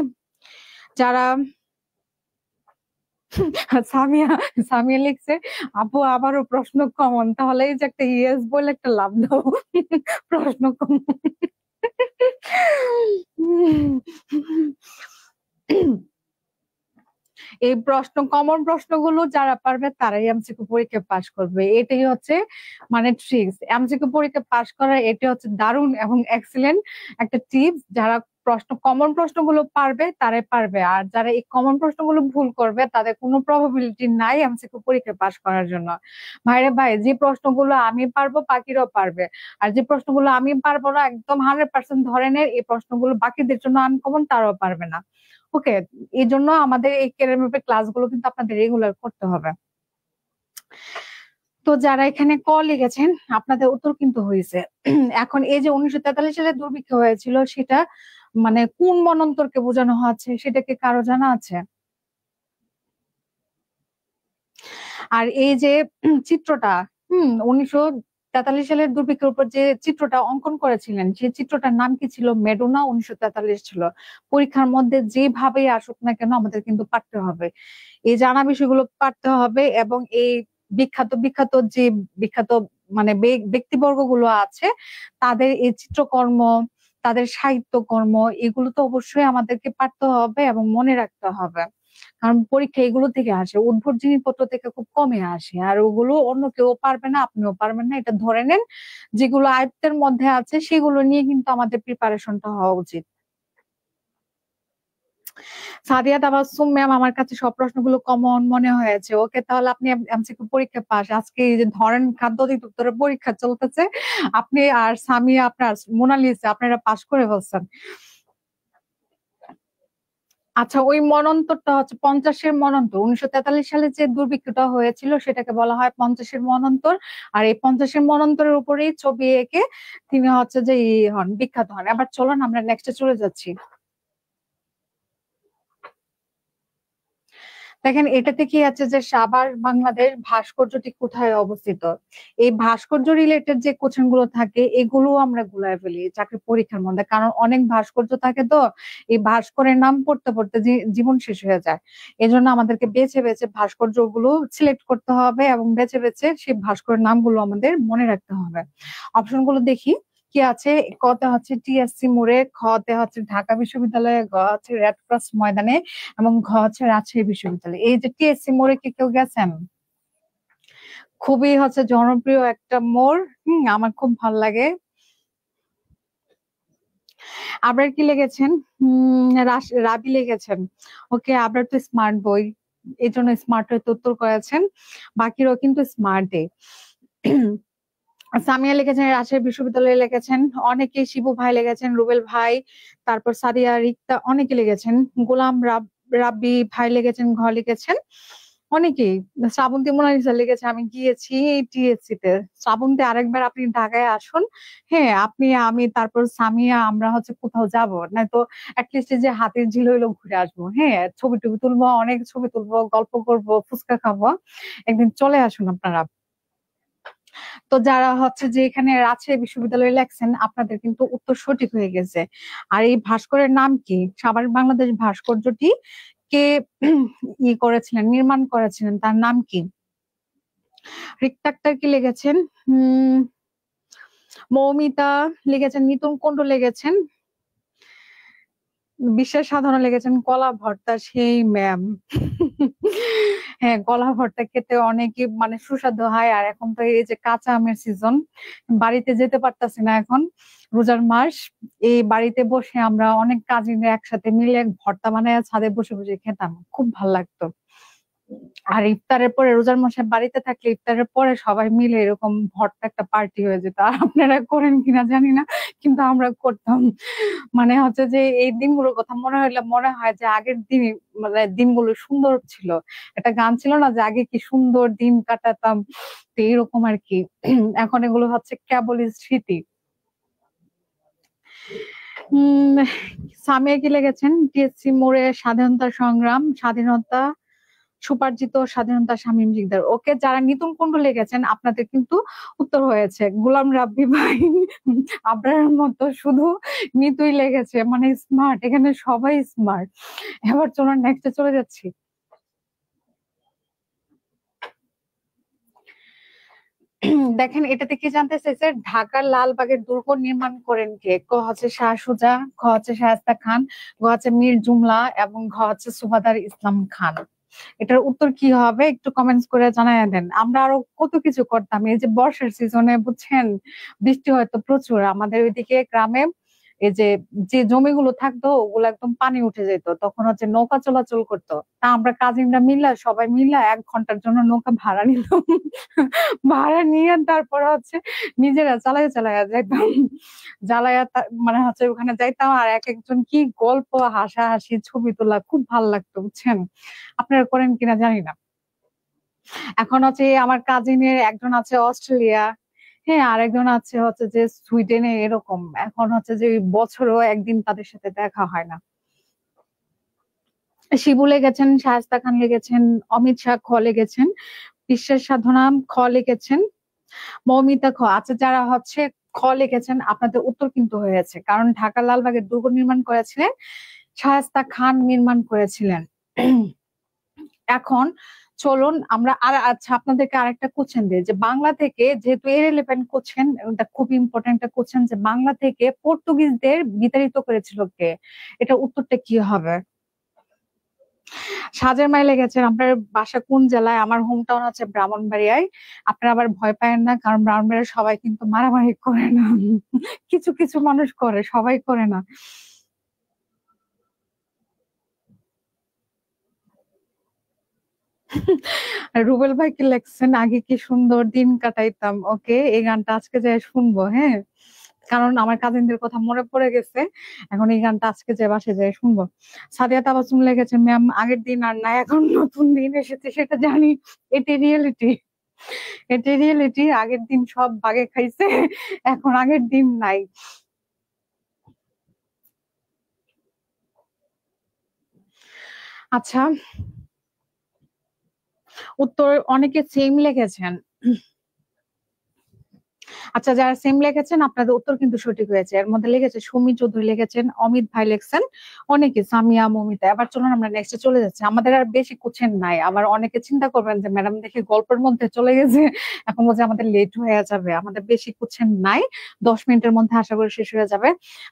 S1: যারা সামিয়া সামিয়া লিখছে আপু আবারও প্রশ্ন কমন, তাহলে এই যে একটা ইয়েস বলে একটা লাভ দাও। প্রশ্ন কমন। এই কমন প্রশ্নগুলো যারা পারবে তারাই এমসিকিউ পরীক্ষা পাশ করবে, এটাই হচ্ছে মানে ট্রিক্স। এমসিকিউ পরীক্ষা পাশ করার এটা হচ্ছে দারুণ এবং এক্সিলেন্ট একটা টিপস। যারা কমন প্রশ্নগুলো পারবে তারাই পারবে, আর যারা এই কমন প্রশ্নগুলো ভুল করবে তাদের কোনো প্রবাবিলিটি নাই এমসিকিউ পরীক্ষা পাশ করার জন্য। ভাইরে ভাই, যে প্রশ্নগুলো আমি পারবো বাকিরাও পারবে, আর যে প্রশ্নগুলো আমি পারবো না একদম 100% ধরে নেয় এই প্রশ্নগুলো বাকিদের জন্য আনকমন, তারাও পারবে না। ওকে, এই জন্য আমাদের এই ক্যারিয়ার ম্যাপের ক্লাসগুলো কিন্তু আপনাদের রেগুলার করতে হবে। তো যারা এখানে ক লিখেছেন আপনাদের উত্তর কিন্তু হয়েছে। এখন এই যে 1943 সালে দুর্ভিক্ষ হয়েছিল সেটা মানে কোন মন্বন্তরকে বোঝানো হচ্ছে সেটা কি কারো জানা আছে? আর এই যে চিত্রটা 1943 সালের দুর্ভিক্ষের উপর যে চিত্রটা অঙ্কন করেছিলেন সেই চিত্রটার নাম কি ছিল? মেডোনা 1943 ছিল। পরীক্ষার মধ্যে যেভাবেই আসুক না কেন আমাদের কিন্তু পারতে হবে, এই জানা বিষয়গুলো পারতে হবে। এবং এই বিখ্যাত বিখ্যাত যে বিখ্যাত মানে ব্যক্তিবর্গ গুলো আছে তাদের এই চিত্রকর্ম, তাদের সাহিত্যকর্ম, এগুলো তো অবশ্যই আমাদেরকে পারতে হবে এবং মনে রাখতে হবে। কারণ পরীক্ষা এগুলো থেকে আসে, উদ্ভট জিনিসপত্র থেকে খুব কমে আসে, আর ওগুলো অন্য কেউ পারবে না, আপনিও পারবেন না, এটা ধরে নেন। যেগুলো আয়ত্তের মধ্যে আছে সেগুলো নিয়ে কিন্তু আমাদের প্রিপারেশনটা হওয়া উচিত। সাদিয়া তাবাসসুম ম্যাম, আমার কাছে সব প্রশ্নগুলো কমন মনে হয়েছে। ওকে, তাহলে আপনি এমসিকিউ পরীক্ষা পাস। আজকে এই যে ধরেন খাদ্য অধিদপ্তরের পরীক্ষা চলতেছে, আপনি আর সামিয়া আপনার মোনালিসা আপনারা পাস করে ফেলছেন। আচ্ছা, ওই মনন্তরটা হচ্ছে 50-এর মনন্তর। 1943 সালে যে দুর্ভিক্ষটা হয়েছিল সেটাকে বলা হয় 50-এর মনন্তর। আর এই 50-এর মনন্তরের উপরেই ছবি এঁকে তিনি হচ্ছে যে হন বিখ্যাত হন। এবার চলুন আমরা নেক্সটে চলে যাচ্ছি। দেখেন এটাতে কি আছে যে সাভার বাংলাদেশ ভাস্কর্যটি কোথায় অবস্থিত। এই ভাস্কর্য রিলেটেড যে কোশ্চেন গুলো থাকে এগুলো আমরা গুলায় ফেলি চাকরি পরীক্ষার মধ্যে, কারণ অনেক ভাস্কর্য থাকে তো এই ভাস্করের নাম পড়তে পড়তে জীবন শেষ হয়ে যায়। এজন্য আমাদেরকে বেছে বেছে ভাস্কর্য গুলো সিলেক্ট করতে হবে এবং বেছে বেছে সেই ভাস্করের নামগুলো আমাদের মনে রাখতে হবে। অপশন গুলো দেখি কি আছে। কতে হচ্ছে টিএসসি মোড়ে, খতে হচ্ছে ঢাকা বিশ্ববিদ্যালয়ে, গ হচ্ছে রেড ক্রস ময়দানে এবং ঘ হচ্ছে রাজশাহী বিশ্ববিদ্যালয়। এই যে টিএসসি মোড়ে কি কেউ গেছেন? খুবই হচ্ছে জনপ্রিয় একটা মোড়। আমার খুব ভালো লাগে। আবার কি লিখেছেন? রাবি লিখেছেন। ওকে, আবার তো স্মার্ট বই, এই জন্য স্মার্ট হয়ে উত্তর করেছেন। বাকিরাও কিন্তু স্মার্টে। সামিয়া লিখেছেন রাজশাহী বিশ্ববিদ্যালয়ে লিখেছেন। অনেকে শিবু ভাই লিখেছেন, রুবেল ভাই, তারপর সাদিয়া, রিক্তা, অনেকে লিখেছেন। গোলাম রাব্বি ভাই লিখেছেন, ঘ লিখেছেন অনেকেই। শ্রাবন্তী মোনালিসা লিখেছে আমি গিয়েছি টিএসসি তে। শ্রাবন্তী, আরেকবার আপনি ঢাকায় আসুন। হ্যাঁ, আপনি আমি তারপর সামিয়া আমরা হচ্ছে কোথাও যাবো, না তো অ্যাটলিস্ট যে হাতির ঝিল হইলো ঘুরে আসবো। হ্যাঁ, ছবি টবি তুলবো, অনেক ছবি তুলবো, গল্প করবো, ফুচকা খাবো। একদিন চলে আসুন আপনারা। তো যারা হচ্ছে যে এখানে রাজশাহী বিশ্ববিদ্যালয়ে লেখছেন আপনাদের কিন্তু উত্তর সঠিক হয়ে গেছে। আর এই ভাস্করের নাম কি? স্বাভাবিক বাংলাদেশ ভাস্কর্যটি কে করেছিলেন, নির্মাণ করেছিলেন, তার নাম কি? রিক্তাক্তার কি লিখেছেন? হম মৌমিতা লিখেছেন, নিতুন কুণ্ডু লিখেছেন, বিশ্বাস সাধনা লিখেছেন, কলা ভর্তা সেই ম্যাম। হ্যাঁ, কলা ভর্তা খেতে অনেকই মানে সুস্বাদু হয়। আর এখন তো এই যে কাঁচা আমের সিজন, বাড়িতে যেতে পারতাছি না এখন, রোজার মাস। এই বাড়িতে বসে আমরা অনেক কাজিনরা একসাথে মিলে এক ভর্তা বানায় ছাদে বসে বসে খেতাম, খুব ভালো লাগতো। আর ইফতারের পরে রোজার মাসে বাড়িতে থাকলে ইফতারের পরে সবাই মিলে এরকম ভর্তা একটা পার্টি হয়ে যেত। আর আপনারা করেন কিনা জানি না, কিন্তু আমরা করতাম। মানে হচ্ছে যে এই দিনগুলোর কথা মনে হইলে মনে হয় যে আগের দিন, মানে দিনগুলো সুন্দর ছিল। একটা গান ছিল না যে আগে কি সুন্দর দিন কাটাতাম, তো এরকম আর কি। এখন এগুলো হচ্ছে কেবলই স্মৃতি। উম সামিয়া কি লেগেছেন? টিএসসি মোড়ে স্বাধীনতা সংগ্রাম, স্বাধীনতা সুপার্জিত স্বাধীনতা শামীম শিকদার। ওকে, যারা নিতুন কুণ্ডু লেগেছেন আপনাদের কিন্তু উত্তর হয়েছে। গোলাম রাব্বি ভাই, আপনার মতো শুধু নিতুই লেগেছে, মানে স্মার্ট, এখানে সবাই স্মার্ট। এবার চলুন নেক্সটে চলে যাচ্ছি। দেখেন এটাতে কি জানতে চাইছে, ঢাকার লালবাগের দুর্গ নির্মাণ করেন কে? ক হচ্ছে শাহ সুজা, খ হচ্ছে শায়েস্তা খান, গ হচ্ছে মীর জুমলা, এবং ঘ হচ্ছে সুবাদার ইসলাম খান। এটার উত্তর কি হবে একটু কমেন্টস করে জানাইয়া দেন। আমরা আরো কত কিছু করতাম এই যে বর্ষার সিজনে, বুঝছেন, বৃষ্টি হয়তো প্রচুর আমাদের ওইদিকে গ্রামে। এই যে যে জমিগুলো থাকতো ওগুলো একদম পানি উঠে যেত, তখন হচ্ছে নৌকা চলাচল করতো। তা আমরা কাজিনরা মিলা, সবাই মিলা 1 ঘন্টার জন্য নৌকা ভাড়া নিতাম। ভাড়া নিয়ে তারপর হচ্ছে নিজেরা চালাইয়া চালাইয়া যাইতাম, জ্বালায়া মানে হচ্ছে ওখানে যাইতাম। আর এক একজন কি গল্প, হাসাহাসি, ছবি তোলা, খুব ভালো লাগতো, বুঝছেন। আপনারা করেন কিনা জানি না। এখন হচ্ছে আমার কাজিনের একজন আছে অস্ট্রেলিয়া, হ্যাঁ, আরেকজন আছে হচ্ছে যে সুইডেনে, এরকম। এখন হচ্ছে যে বছরও একদিন তাদের সাথে দেখা হয় না। শিবু লেগেছেন, শায়েস্তা খান লেগেছেন, অমিত শাহ খ লেগেছেন, বিশ্বাস সাধনা খ লিখেছেন, মৌমিতা খ। আচ্ছা, যারা হচ্ছে খ লিখেছেন আপনাদের উত্তর কিন্তু হয়েছে, কারণ ঢাকা লালবাগের দুর্গ নির্মাণ করেছিলেন শায়েস্তা খান, নির্মাণ করেছিলেন। এখন চলুন আমরা আর, আচ্ছা আপনাদেরকে আরেকটা কোশ্চেন দিই, যে বাংলা থেকে, যেহেতু ইররিলেভেন্ট কোশ্চেন, এটা খুব ইম্পর্টেন্ট একটা কোশ্চেন, যে বাংলা থেকে পর্তুগিজদের বিতাড়িত করেছিল কে? এটা উত্তরটা কি হবে? সাজের মাইলে লেগেছেন, আপনার বাসা কোন জেলায়? আমার হোম টাউন আছে ব্রাহ্মণবাড়িয়ায়। আপনারা আবার ভয় পায়েন না, কারণ ব্রাহ্মণবাড়িয়ার সবাই কিন্তু মারামারি করে না। কিছু কিছু মানুষ করে, সবাই করে না। আর রুবেল ভাই কি লেখছেন, আগে কি সুন্দর দিন কাটাইতাম। ওকে, এই গানটা আজকে যাই শুনবো, হ্যাঁ, কারণ আমার কাজিনদের কথা মনে পড়ে গেছে। এখন এই গানটা আজকে যে বাসে যাই শুনবো। সাদিয়া তাবাসসুম লেগেছে, ম্যাম আগের দিন আর নাই, এখন নতুন দিন এসেছে, সেটা জানি। এটি রিয়েলিটি, এটি রিয়েলিটি। আগের দিন সব বাগে খাইছে, এখন আগের দিন নাই। আচ্ছা, উত্তর অনেকে সেম লিখেছেন। আচ্ছা, যারা সেম লিখেছেন আপনাদের উত্তর কিন্তু সঠিক হয়েছে। এর মধ্যে লিখেছে সুমি চৌধুরী লিখেছেন, অমিত ভাই লিখছেন, অনেকে সামিয়া, মমিতা। এবার চলুন আমরা নেক্সটে চলে যাচ্ছি, আমাদের আর বেশি কোশ্চেন নাই। আবার অনেকে চিন্তা করবেন যে ম্যাডাম দেখি গল্পের মধ্যে চলে গেছে, এখন বলছে আমাদের লেট হয়ে যাবে। আমাদের বেশি কোশ্চেন নাই, 10 মিনিটের মধ্যে আশা করি শেষ হয়ে যাবে।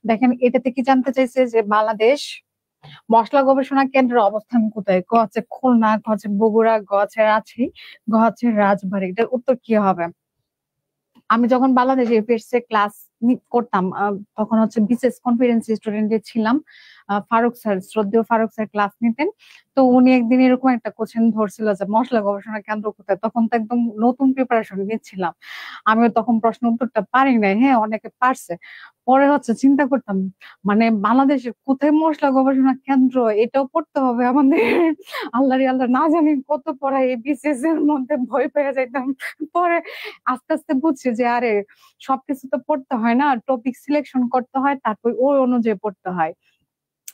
S1: দেখেন এটাতে কি জানতে চাইছে, যে বাংলাদেশ মশলা গবেষণা কেন্দ্রের অবস্থান কোথায়? ক হচ্ছে খুলনা, খ হচ্ছে বগুড়া, গ হচ্ছে রাজশাহী, ঘ হচ্ছে রাজবাড়ী। এটার উত্তর কি হবে? আমি যখন বাংলাদেশে এফএস এ ক্লাস করতাম, তখন হচ্ছে বিশেষ কনফিডেন্স স্টুডেন্টে ছিলাম। ফারুক স্যার, শ্রদ্ধেয় ফারুক স্যার ক্লাস নিতেন। তো উনি একদিন এরকম একটা কোশ্চেন ধরছিল যে মশলা গবেষণা কেন্দ্র কোথায়। তখন তো একদম নতুন প্রিপারেশন নিচ্ছিলাম, আমিও তখন প্রশ্ন উত্তরটা পারি নাই, হ্যাঁ, অনেকে পারছে। পরে হচ্ছে চিন্তা করতাম, মানে বাংলাদেশের কোথায় মশলা গবেষণা কেন্দ্র, এটাও পড়তে হবে আমাদের। আল্লাহ রে আল্লাহ, না জানি কত পড়া এই বিসিএস এর মধ্যে, ভয় পেয়ে যাইতাম। পরে আস্তে আস্তে বুঝছি যে আরে সবকিছু তো পড়তে হয় না, টপিক সিলেকশন করতে হয়, তারপর ওই অনুযায়ী পড়তে হয়।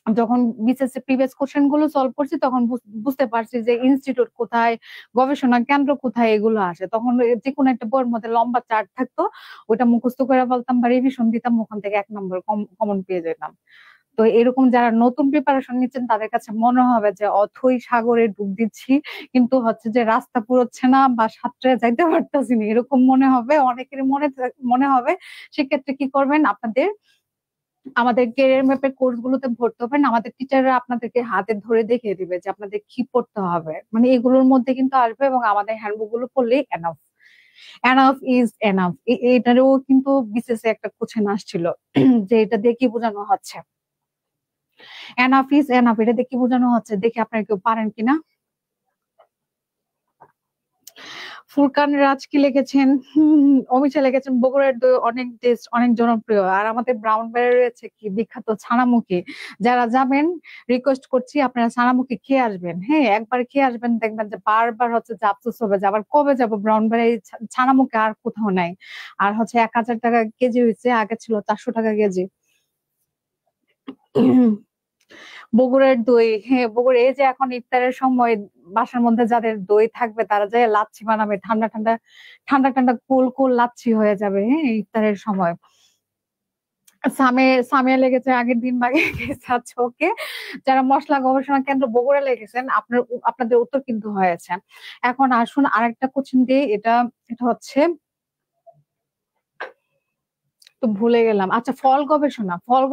S1: যখন বিসিএস প্রিভিয়াস কোশ্চেন গুলো সলভ করছি তখন বুঝতে পারছি যে ইনস্টিটিউট কোথায়, গবেষণা কেন্দ্র কোথায়, এগুলো আসে। তখন যে কোনো একটা বইয়ের মধ্যে লম্বা চার্ট থাকতো, ওটা মুখস্থ করে বলতাম বা রিভিশন দিতাম, ওখান থেকে 1 নম্বর কমন পেয়ে যেতাম। তো এরকম যারা নতুন প্রিপারেশন নিচ্ছেন তাদের কাছে মনে হবে যে অথই সাগরে ডুব দিচ্ছি, কিন্তু হচ্ছে যে রাস্তা পুরোচ্ছে না বা সাঁতরে যাইতে পারতেছি না, এরকম মনে হবে, অনেকেরই মনে হবে। সেক্ষেত্রে কি করবেন, আমাদের ক্যারিয়ার ম্যাপের কোর্স গুলোতে ভর্তি হবেন। আমাদের টিচাররা আপনাদেরকে হাতে ধরে দেখিয়ে দিবে যে আপনাদের কি পড়তে হবে, মানে এগুলোর মধ্যে কিন্তু আসবে, এবং আমাদের হ্যান্ডবুক গুলো পড়লেই এনাফ। এনাফ ইজ এনাফ, এটারও কিন্তু বিসিএস একটা কোশ্চেন আসছিল যে এটা দিয়ে কি বোঝানো হচ্ছে। এনাফ ইজ এনাফ, এটা দিয়ে কি বোঝানো হচ্ছে, দেখে আপনারা কেউ পারেন কিনা। ফুরকান রাজ কি লিখেছেন, অমিশা লিখেছেন বগুড়ার দই অনেক টেস্ট, অনেক জনপ্রিয়। আর আমাদের ব্রাউন ব্যারে রয়েছে কি বিখ্যাত ছানামুখী। যারা যাবেন রিকোয়েস্ট করছি আপনারা ছানামুখী খেয়ে আসবেন। হ্যাঁ, একবার খেয়ে আসবেন, দেখবেন যে বারবার হচ্ছে যে আফসোস হবে যে আবার কবে যাবো ব্রাউন ব্যারে, ছানামুখী আর কোথাও নাই। আর হচ্ছে 1000 টাকা কেজি হয়েছে, আগে ছিল 400 টাকা কেজি। বগুড়ার দই, হ্যাঁ বগুড়া, এই যে এখন ইফতারের সময় বাসার মধ্যে যাদের দই থাকবে তারা যে লাচ্ছি বানাবে, ঠান্ডা ঠান্ডা ঠান্ডা ঠান্ডা কুল কুল লাচ্ছি হয়ে যাবে, হ্যাঁ ইফতারের সময়। সামিয়া লেগেছে আগের দিন বাগে গেছে। আচ্ছা ওকে, যারা মশলা গবেষণা কেন্দ্র বগুড়া লেগেছেন আপনাদের উত্তর কিন্তু হয়েছে। এখন আসুন আরেকটা কোশ্চেন দিয়ে, এটা এটা হচ্ছে, তো ভুলে গেলাম। আচ্ছা, ফল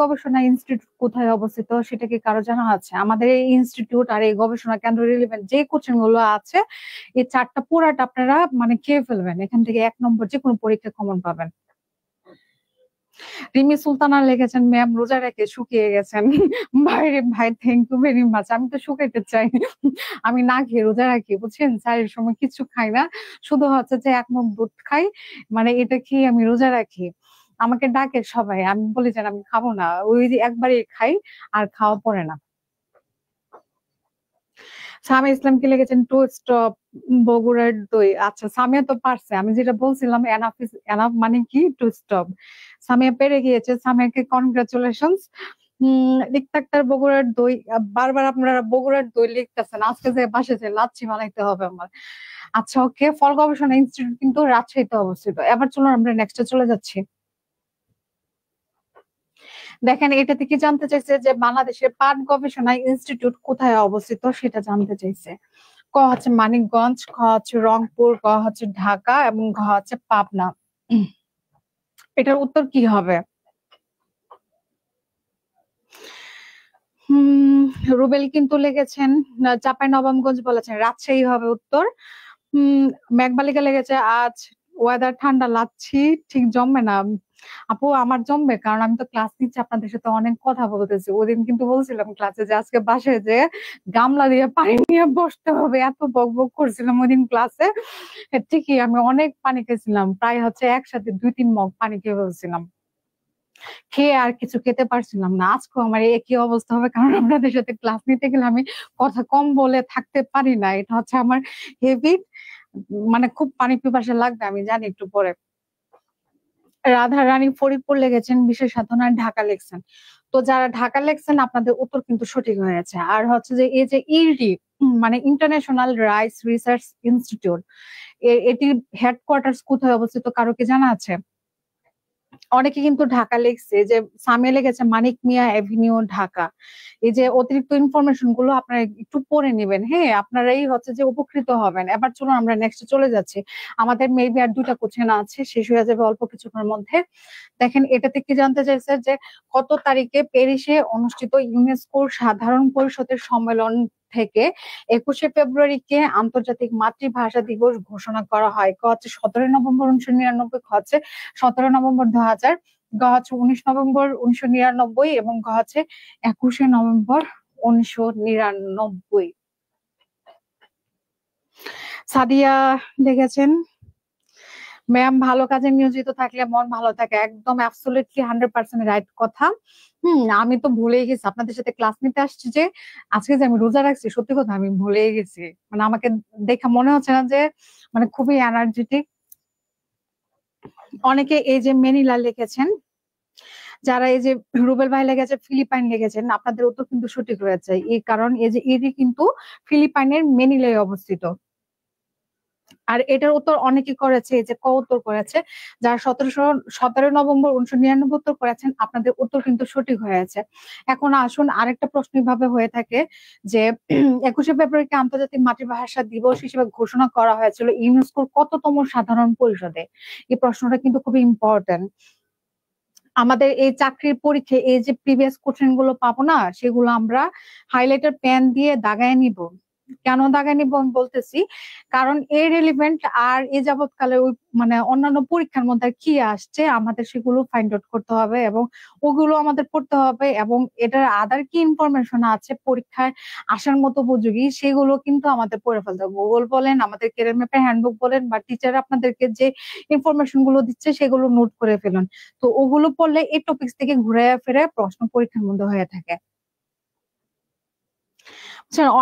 S1: গবেষণা ইনস্টিটিউট কোথায় অবস্থিত সেটা কি কারো জানা আছে? আমাদের এই ইনস্টিটিউট আর এই গবেষণা কেন্দ্র রিলেভেন্ট যে কোশ্চেন গুলো আছে, এই চারটা পুরাটা আপনারা মানে খেয়ে ফেলবেন, এখান থেকে 1 নম্বর যে কোনো পরীক্ষায় কমন পাবেন। রিমি সুলতানা লিখেছেন ম্যাম রোজা রেখে শুকিয়ে গেছেন। ভাই রে ভাই, থ্যাংক ইউ ভেরি মাচ। আমি তো শুকাইতে চাই, আমি না খেয়ে রোজা রাখি, বুঝছেন, চায়ের সময় কিছু খাই না, শুধু হচ্ছে যে 1 মগ দুধ খাই, মানে এটা খেয়ে আমি রোজা রাখি। আমাকে ডাকে সবাই, আমি বলি যে আমি খাবো না, ওই যে একবারই খাই, আর খাওয়া পড়ে না। সামিয়া ইসলাম কি লিখেছেন টু স্টপ বগুড়ার দই। আচ্ছা, সামিয়া তো পারছে, আমি যেটা বলছিলাম এনাফ ইজ এনাফ মানে কি টু স্টপ, সামিয়া পেরে গিয়েছে, সামিয়াকে কনগ্রাচুলেশনস। লিখতে আক্তার বগুড়ার দই, বারবার আপনারা বগুড়ার দই লিখতেছেন, আজকে যে বাসে যে লাচ্ছি বানাইতে হবে আমার। আচ্ছা ওকে, ফল গবেষণা ইনস্টিটিউট কিন্তু রাজশাহীতে অবস্থিত। এবার চলুন আমরা নেক্সটে চলে যাচ্ছি। দেখেন এটাতে কি জানতে চাইছে যে বাংলাদেশের পাট গবেষণা ইনস্টিটিউট কোথায় অবস্থিত সেটা জানতে চাইছে। ক হচ্ছে মানিকগঞ্জ, খ হচ্ছে রংপুর, ক হচ্ছে ঢাকা, এবং ঘ হচ্ছে পাবনা। এটার উত্তর কি হবে? রুবেল কিন্তু লিখেছেন চাঁপাইনবাবগঞ্জ, বলেছেন রাজশাহী হবে উত্তর। মেঘবালিকা লেগেছে আজ ওয়েদার ঠান্ডা, লাচ্ছি ঠিক জমবে না। আপু আমার জমবে, কারণ আমি তো ক্লাস নিচ্ছি, আপনাদের সাথে অনেক কথা বলতেছি। ওদিন কিন্তু বলছিলাম ক্লাসে যে আজকে বাসায় যে গামলা দিয়ে পানি নিয়ে বসতে হবে, এত বক বক করছিলাম ওদিন ক্লাসে। ঠিকই আমি অনেক পানি খেয়েছিলাম, প্রায় হচ্ছে একসাথে 2-3 মগ পানি খেয়ে ফেলছিলাম, খেয়ে আর কিছু খেতে পারছিলাম না। আজকেও আমার একই অবস্থা হবে, কারণ আপনাদের সাথে ক্লাস নিতে গেলে আমি কথা কম বলে থাকতে পারি না, এটা হচ্ছে আমার হেবিট। মানে খুব পানি পিপাসা লাগবে, আমি জানি একটু পরে। রাধা রানী ফরিদপুর লেগেছেন, বিশেষ সাধনায় ঢাকা লেখছেন। তো যারা ঢাকা লেখছেন আপনাদের উত্তর কিন্তু সঠিক হয়েছে। আর হচ্ছে যে এই যে ইলডি মানে ইন্টারন্যাশনাল রাইস রিসার্চ ইনস্টিটিউট, এটির হেডকোয়ার্টার কোথায় অবস্থিত কারো কি জানা আছে? অনেকে কিন্তু ঢাকা লিখছে, যে সামিয়া লেগেছে মানিক মিয়া এভিনিউ ঢাকা। এই যে অতিরিক্ত ইনফরমেশন গুলো আপনারা একটু পড়ে নেবেন, হ্যাঁ আপনারাই হচ্ছে যে উপকৃত হবেন। এবার চলুন আমরা নেক্সট চলে যাচ্ছি। আমাদের মেবি আর 2টা কোশ্চেন আছে, শেষ হয়ে যাবে অল্প কিছুক্ষণের মধ্যে। দেখেন এটাতে কি জানতে চাইছে যে কত তারিখে প্যারিসে অনুষ্ঠিত ইউনেস্কোর সাধারণ পরিষদের সম্মেলন থেকে 21শে ফেব্রুয়ারিকে আন্তর্জাতিক মাতৃভাষা দিবস ঘোষণা করা হয়? ক হচ্ছে 17ই নভেম্বর 1999, খ হচ্ছে 17 নভেম্বর 2000, গ হচ্ছে 19 নভেম্বর 1999, এবং গ হচ্ছে 21শে নভেম্বর 1999। সাদিয়া লিখেছেন ম্যাম ভালো কাজে নিয়োজিত থাকলে মন ভালো থাকে, একদম অ্যাবসলিউটলি 100% রাইট কথা। আমি তো ভুলেই গেছি আপনাদের সাথে ক্লাস নিতে আসছি, যে আজকে যে আমি রোজা রাখছি, সত্যি কথা আমি ভুলেই গেছি। মানে আমাকে দেখে মনে হচ্ছে না যে মানে খুবই এনার্জেটিক। অনেকে এই যে মেনিলা লিখেছেন, যারা এই যে রুবেল ভাই লেগেছে ফিলিপাইন লেগেছেন, আপনাদের উত্তর কিন্তু সঠিক হয়েছে। এই কারণ এই যে এটি কিন্তু ফিলিপাইনের মেনিলায় অবস্থিত। আর এটার উত্তর অনেকে করেছে, এই যে ক উত্তর করেছে, যারা 17 নভেম্বর 1999 উত্তর করেছেন, আপনাদের উত্তর কিন্তু সঠিক হয়েছে। এখন আসুন, আরেকটা প্রশ্ন ভাবে হয়ে থাকে যে 21শে ফেব্রুয়ারিকে আন্তর্জাতিক মাতৃভাষা দিবস হিসেবে ঘোষণা করা হয়েছিল ইউনেস্কোর কততম সাধারণ পরিষদে? এই প্রশ্নটা কিন্তু খুবই ইম্পর্টেন্ট। আমাদের এই চাকরির পরীক্ষায় এই যে প্রিভিয়াস কোশ্চেন গুলো পাবো না, সেগুলো আমরা হাইলাইটার পেন দিয়ে দাগায় নিব। কেন দাগায় নিব আমি বলতেছি, কারণ এই রিলিভেন্ট আর এই যাবৎকালে ওই মানে অন্যান্য পরীক্ষার মধ্যে কি আসছে আমাদের সেগুলো ফাইন্ড আউট করতে হবে এবং ওগুলো আমাদের পড়তে হবে, এবং এটার আদার কি ইনফরমেশন আছে পরীক্ষায় আসার মতো উপযোগী সেগুলো কিন্তু আমাদের পড়ে ফেলতে হবে। গুগল বলেন, আমাদের ক্যারিয়ার ম্যাপের হ্যান্ডবুক বলেন, বা টিচার আপনাদেরকে যে ইনফরমেশন গুলো দিচ্ছে সেগুলো নোট করে ফেলুন। তো ওগুলো পড়লে এই টপিক থেকে ঘুরে ফিরে প্রশ্ন পরীক্ষার মধ্যে হয়ে থাকে।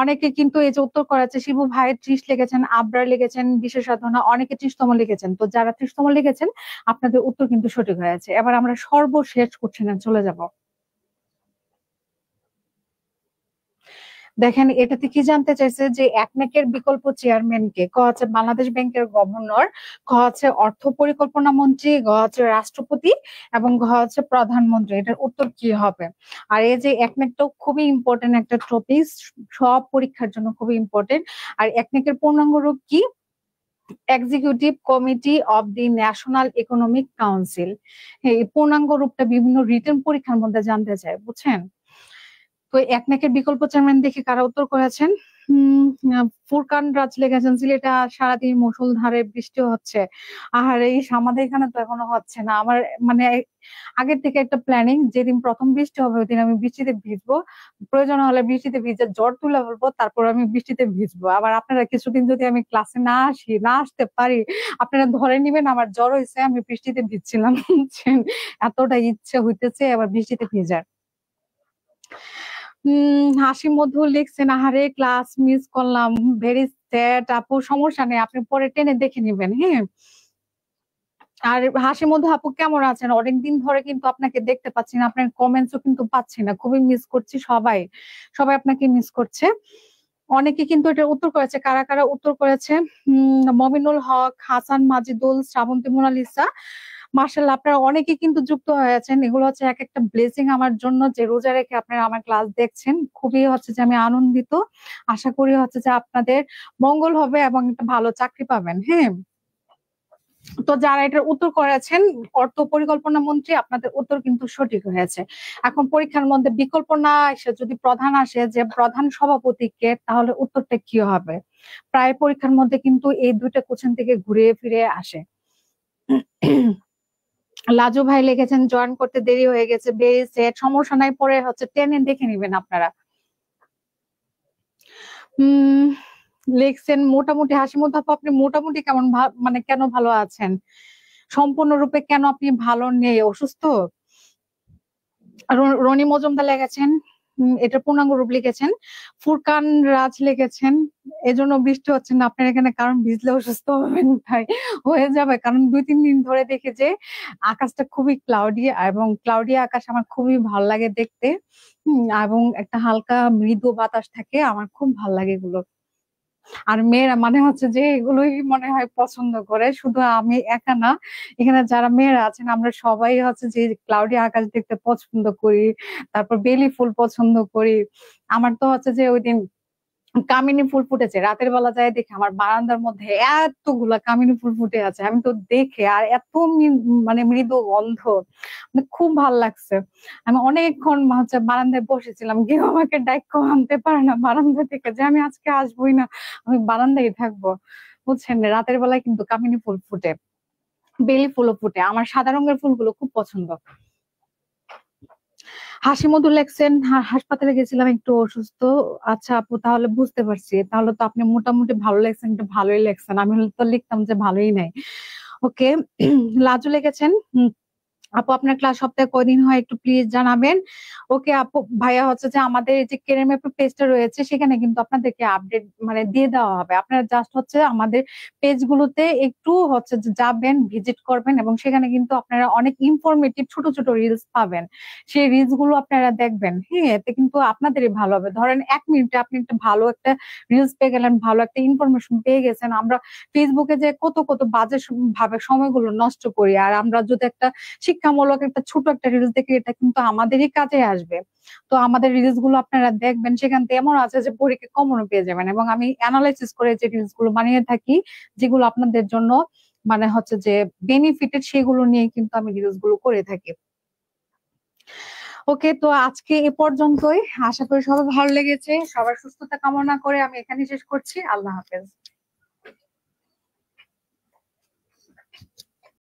S1: অনেকে কিন্তু এই যে উত্তর করেছে, শিবু ভাই 30 লিখেছেন, আবরার লিখেছেন, বিশেষ সাধনা, অনেকে 30তম লিখেছেন। তো যারা 30তম লিখেছেন আপনাদের উত্তর কিন্তু সঠিক হয়েছে। এবার আমরা সর্বশেষ কোশ্চেনে চলে যাব। দেখেন, এটাতে কি জানতে চাইছে যে একনেকের বিকল্প চেয়ারম্যান কে? ক হচ্ছে বাংলাদেশ ব্যাংকের গভর্নর, খ হচ্ছে অর্থ পরিকল্পনা মন্ত্রী, গ হচ্ছে রাষ্ট্রপতি, এবং ঘ হচ্ছে প্রধানমন্ত্রী। এটার উত্তর কি হবে? আর এই যে একনেকটাও খুবই ইম্পর্টেন্ট একটা টপিক, সব পরীক্ষার জন্য খুবই ইম্পর্টেন্ট। আর একনেকের পূর্ণাঙ্গ রূপ কি? Executive committee of the national economic council. এই পূর্ণাঙ্গ রূপটা বিভিন্ন রিটেন পরীক্ষার মধ্যে জানতে চায়, বুঝছেন? তো একনেকের বিকল্প চেয়ারম্যান দেখে কারা উত্তর করেছেন? ফুরকান রাজ লেগেছেন, সিলেটে সারাদিন মুষলধারে বৃষ্টি হচ্ছে। আর এই আমাদের এখানে তো এখনো হচ্ছে না। আমার মানে আগের থেকে একটা প্ল্যানিং, যেদিন প্রথম বৃষ্টি হবে ওই দিন আমি বৃষ্টিতে ভিজবো, প্রয়োজন হলে বৃষ্টিতে ভিজে জ্বর তুলে ফেলবো, তারপর আমি বৃষ্টিতে ভিজবো। আবার আপনারা কিছুদিন যদি আমি ক্লাসে না আসতে পারি, আপনারা ধরে নিবেন আমার জ্বর হয়েছে, আমি বৃষ্টিতে ভিজছিলাম। বুঝছেন? এতটা ইচ্ছে হইতেছে আবার বৃষ্টিতে ভিজার। হাসি মধু লিখছেন, আহারে ক্লাস মিস করলাম, ভেরি স্যাড। আপু সমস্যা নেই, আপনি পরে টেনে দেখে নিবেন। হ্যাঁ, আর হাসি মধু আপু কেমন আছেন? অনেকদিন ধরে কিন্তু আপনাকে দেখতে পাচ্ছি না, আপনার কমেন্টসও কিন্তু পাচ্ছি না, খুবই মিস করছি। সবাই সবাই আপনাকে মিস করছে। অনেকে কিন্তু এটা উত্তর করেছে, কারা কারা উত্তর করেছে? মমিনুল হক, হাসান মাজিদুল, শ্রাবন্তী মোনালিসা। মার্শাল্লাহ, আপনারা অনেকে কিন্তু যুক্ত হয়েছেন। এগুলো হচ্ছে এক একটা ব্লেসিং আমার জন্য, যে রোজা রেখে আপনারা আমার ক্লাস দেখছেন। খুবই হচ্ছে যে আমি আনন্দিত। আশা করি হচ্ছে যে আপনাদের মঙ্গল হবে এবং একটা ভালো চাকরি পাবেন। হ্যাঁ, তো যারা এটার উত্তর করেছেন অর্থ পরিকল্পনা মন্ত্রী, আপনাদের উত্তর কিন্তু সঠিক হয়েছে। এখন পরীক্ষার মধ্যে বিকল্প না এসে যদি প্রধান আসে, যে প্রধান সভাপতি কে, তাহলে উত্তরটা কি হবে? প্রায় পরীক্ষার মধ্যে কিন্তু এই দুইটা কোশ্চেন থেকে ঘুরে ফিরে আসে। লাজু ভাই লিখেছেন, জয়েন করতে দেরি হয়ে গেছে, ভেরি স্যাড। সমস্যা নাই, পরে হচ্ছে টেনে দেখে নিবেন আপনারা। লিখছেন মোটামুটি, হাসি মধ্যে আপনি মোটামুটি কেমন, মানে কেন ভালো আছেন? সম্পূর্ণরূপে কেন আপনি ভালো নেই, অসুস্থ? রনি মজুমদার লিখেছেন, এটা পূর্ণাঙ্গ রূপ লিখেছেন। ফুরকান রাজ লিখেছেন, এজন্য বৃষ্টি হচ্ছে না আপনার এখানে, কারণ ভিজলে অসুস্থ হবেন। তাই হয়ে যাবে, কারণ 2-3 দিন ধরে দেখে যে আকাশটা খুবই ক্লাউডি, এবং ক্লাউডি আকাশ আমার খুবই ভালো লাগে দেখতে। এবং একটা হালকা মৃদু বাতাস থাকে, আমার খুব ভালো লাগে এগুলো। আর মেয়েরা মানে হচ্ছে যে এগুলোই মনে হয় পছন্দ করে, শুধু আমি একা না, এখানে যারা মেয়েরা আছেন আমরা সবাই হচ্ছে যে ক্লাউডি আকাশ দেখতে পছন্দ করি, তারপর বেলি ফুল পছন্দ করি। আমার তো হচ্ছে যে ওই দিন কামিনী ফুল ফুটেছে, রাতের বেলা যায় দেখে আমার বারান্দার মধ্যে এতগুলা কামিনী ফুল ফুটে আছে, আমি তো দেখে আর এত মানে মৃদু গন্ধ, মানে খুব ভাল লাগছে। আমি অনেকক্ষণ হচ্ছে বারান্দায় বসেছিলাম, কেউ আমাকে ডাইক্য আনতে পারে না বারান্দা থেকে যে আমি আজকে আসবোই না, আমি বারান্দায় থাকবো। বুঝছেন, রাতের বেলায় কিন্তু কামিনী ফুল ফুটে, বেলি ফুলও ফুটে। আমার সাদা রঙের ফুলগুলো খুব পছন্দ। হাসি মধু লেখছেন, হাসপাতালে গেছিলাম, একটু অসুস্থ। আচ্ছা আপু, তাহলে বুঝতে পারছি, তাহলে তো আপনি মোটামুটি ভালো লেখছেন, একটু ভালোই লেখছেন, আমি তো লিখতাম যে ভালোই নাই। ওকে। লাজু লিখেছেন, আপু আপনার ক্লাস সপ্তাহে কয়দিন হয় একটু প্লিজ জানাবেন। ওকে আপু, ভাইয়া হচ্ছে যে আমাদের এই যে কেরিয়ার ম্যাপ পেজটা রয়েছে সেখানে কিন্তু আপনাদেরকে আপডেট মানে দিয়ে দেওয়া হবে। আপনারা জাস্ট হচ্ছে আমাদের পেজ গুলোতে একটু হচ্ছে যে যাবেন, ভিজিট করবেন, এবং সেখানে কিন্তু আপনারা অনেক ইনফরমেটিভ ছোট ছোট রিলস পাবেন। সেই রিলস গুলো আপনারা দেখবেন। হ্যাঁ, এতে কিন্তু আপনাদেরই ভালো হবে। ধরেন 1 মিনিটে আপনি একটা ভালো একটা রিলস পেয়ে গেলেন, ভালো একটা ইনফরমেশন পেয়ে গেছেন। আমরা ফেসবুকে যে কত কত বাজে ভাবে সময়গুলো নষ্ট করি, আর আমরা যদি একটা শিক্ষামূলক একটা ছোট একটা রিলস দেখে এটা কিন্তু আমাদেরই কাজে আসবে। তো আমাদের রিলস গুলো আপনারা দেখবেন, সেখান থেকে এমন আছে যে পরীক্ষা কমনও পেয়ে যাবেন। এবং আমি অ্যানালাইসিস করে যে রিলস গুলো বানিয়ে থাকি, যেগুলো আপনাদের জন্য মানে হচ্ছে যে বেনিফিটেড, সেগুলো নিয়ে কিন্তু আমি রিলস গুলো করে থাকি। ওকে, তো আজকে এ পর্যন্তই। আশা করি সবার ভালো লেগেছে। সবার সুস্থতা কামনা করে আমি এখানে শেষ করছি। আল্লাহ হাফেজ।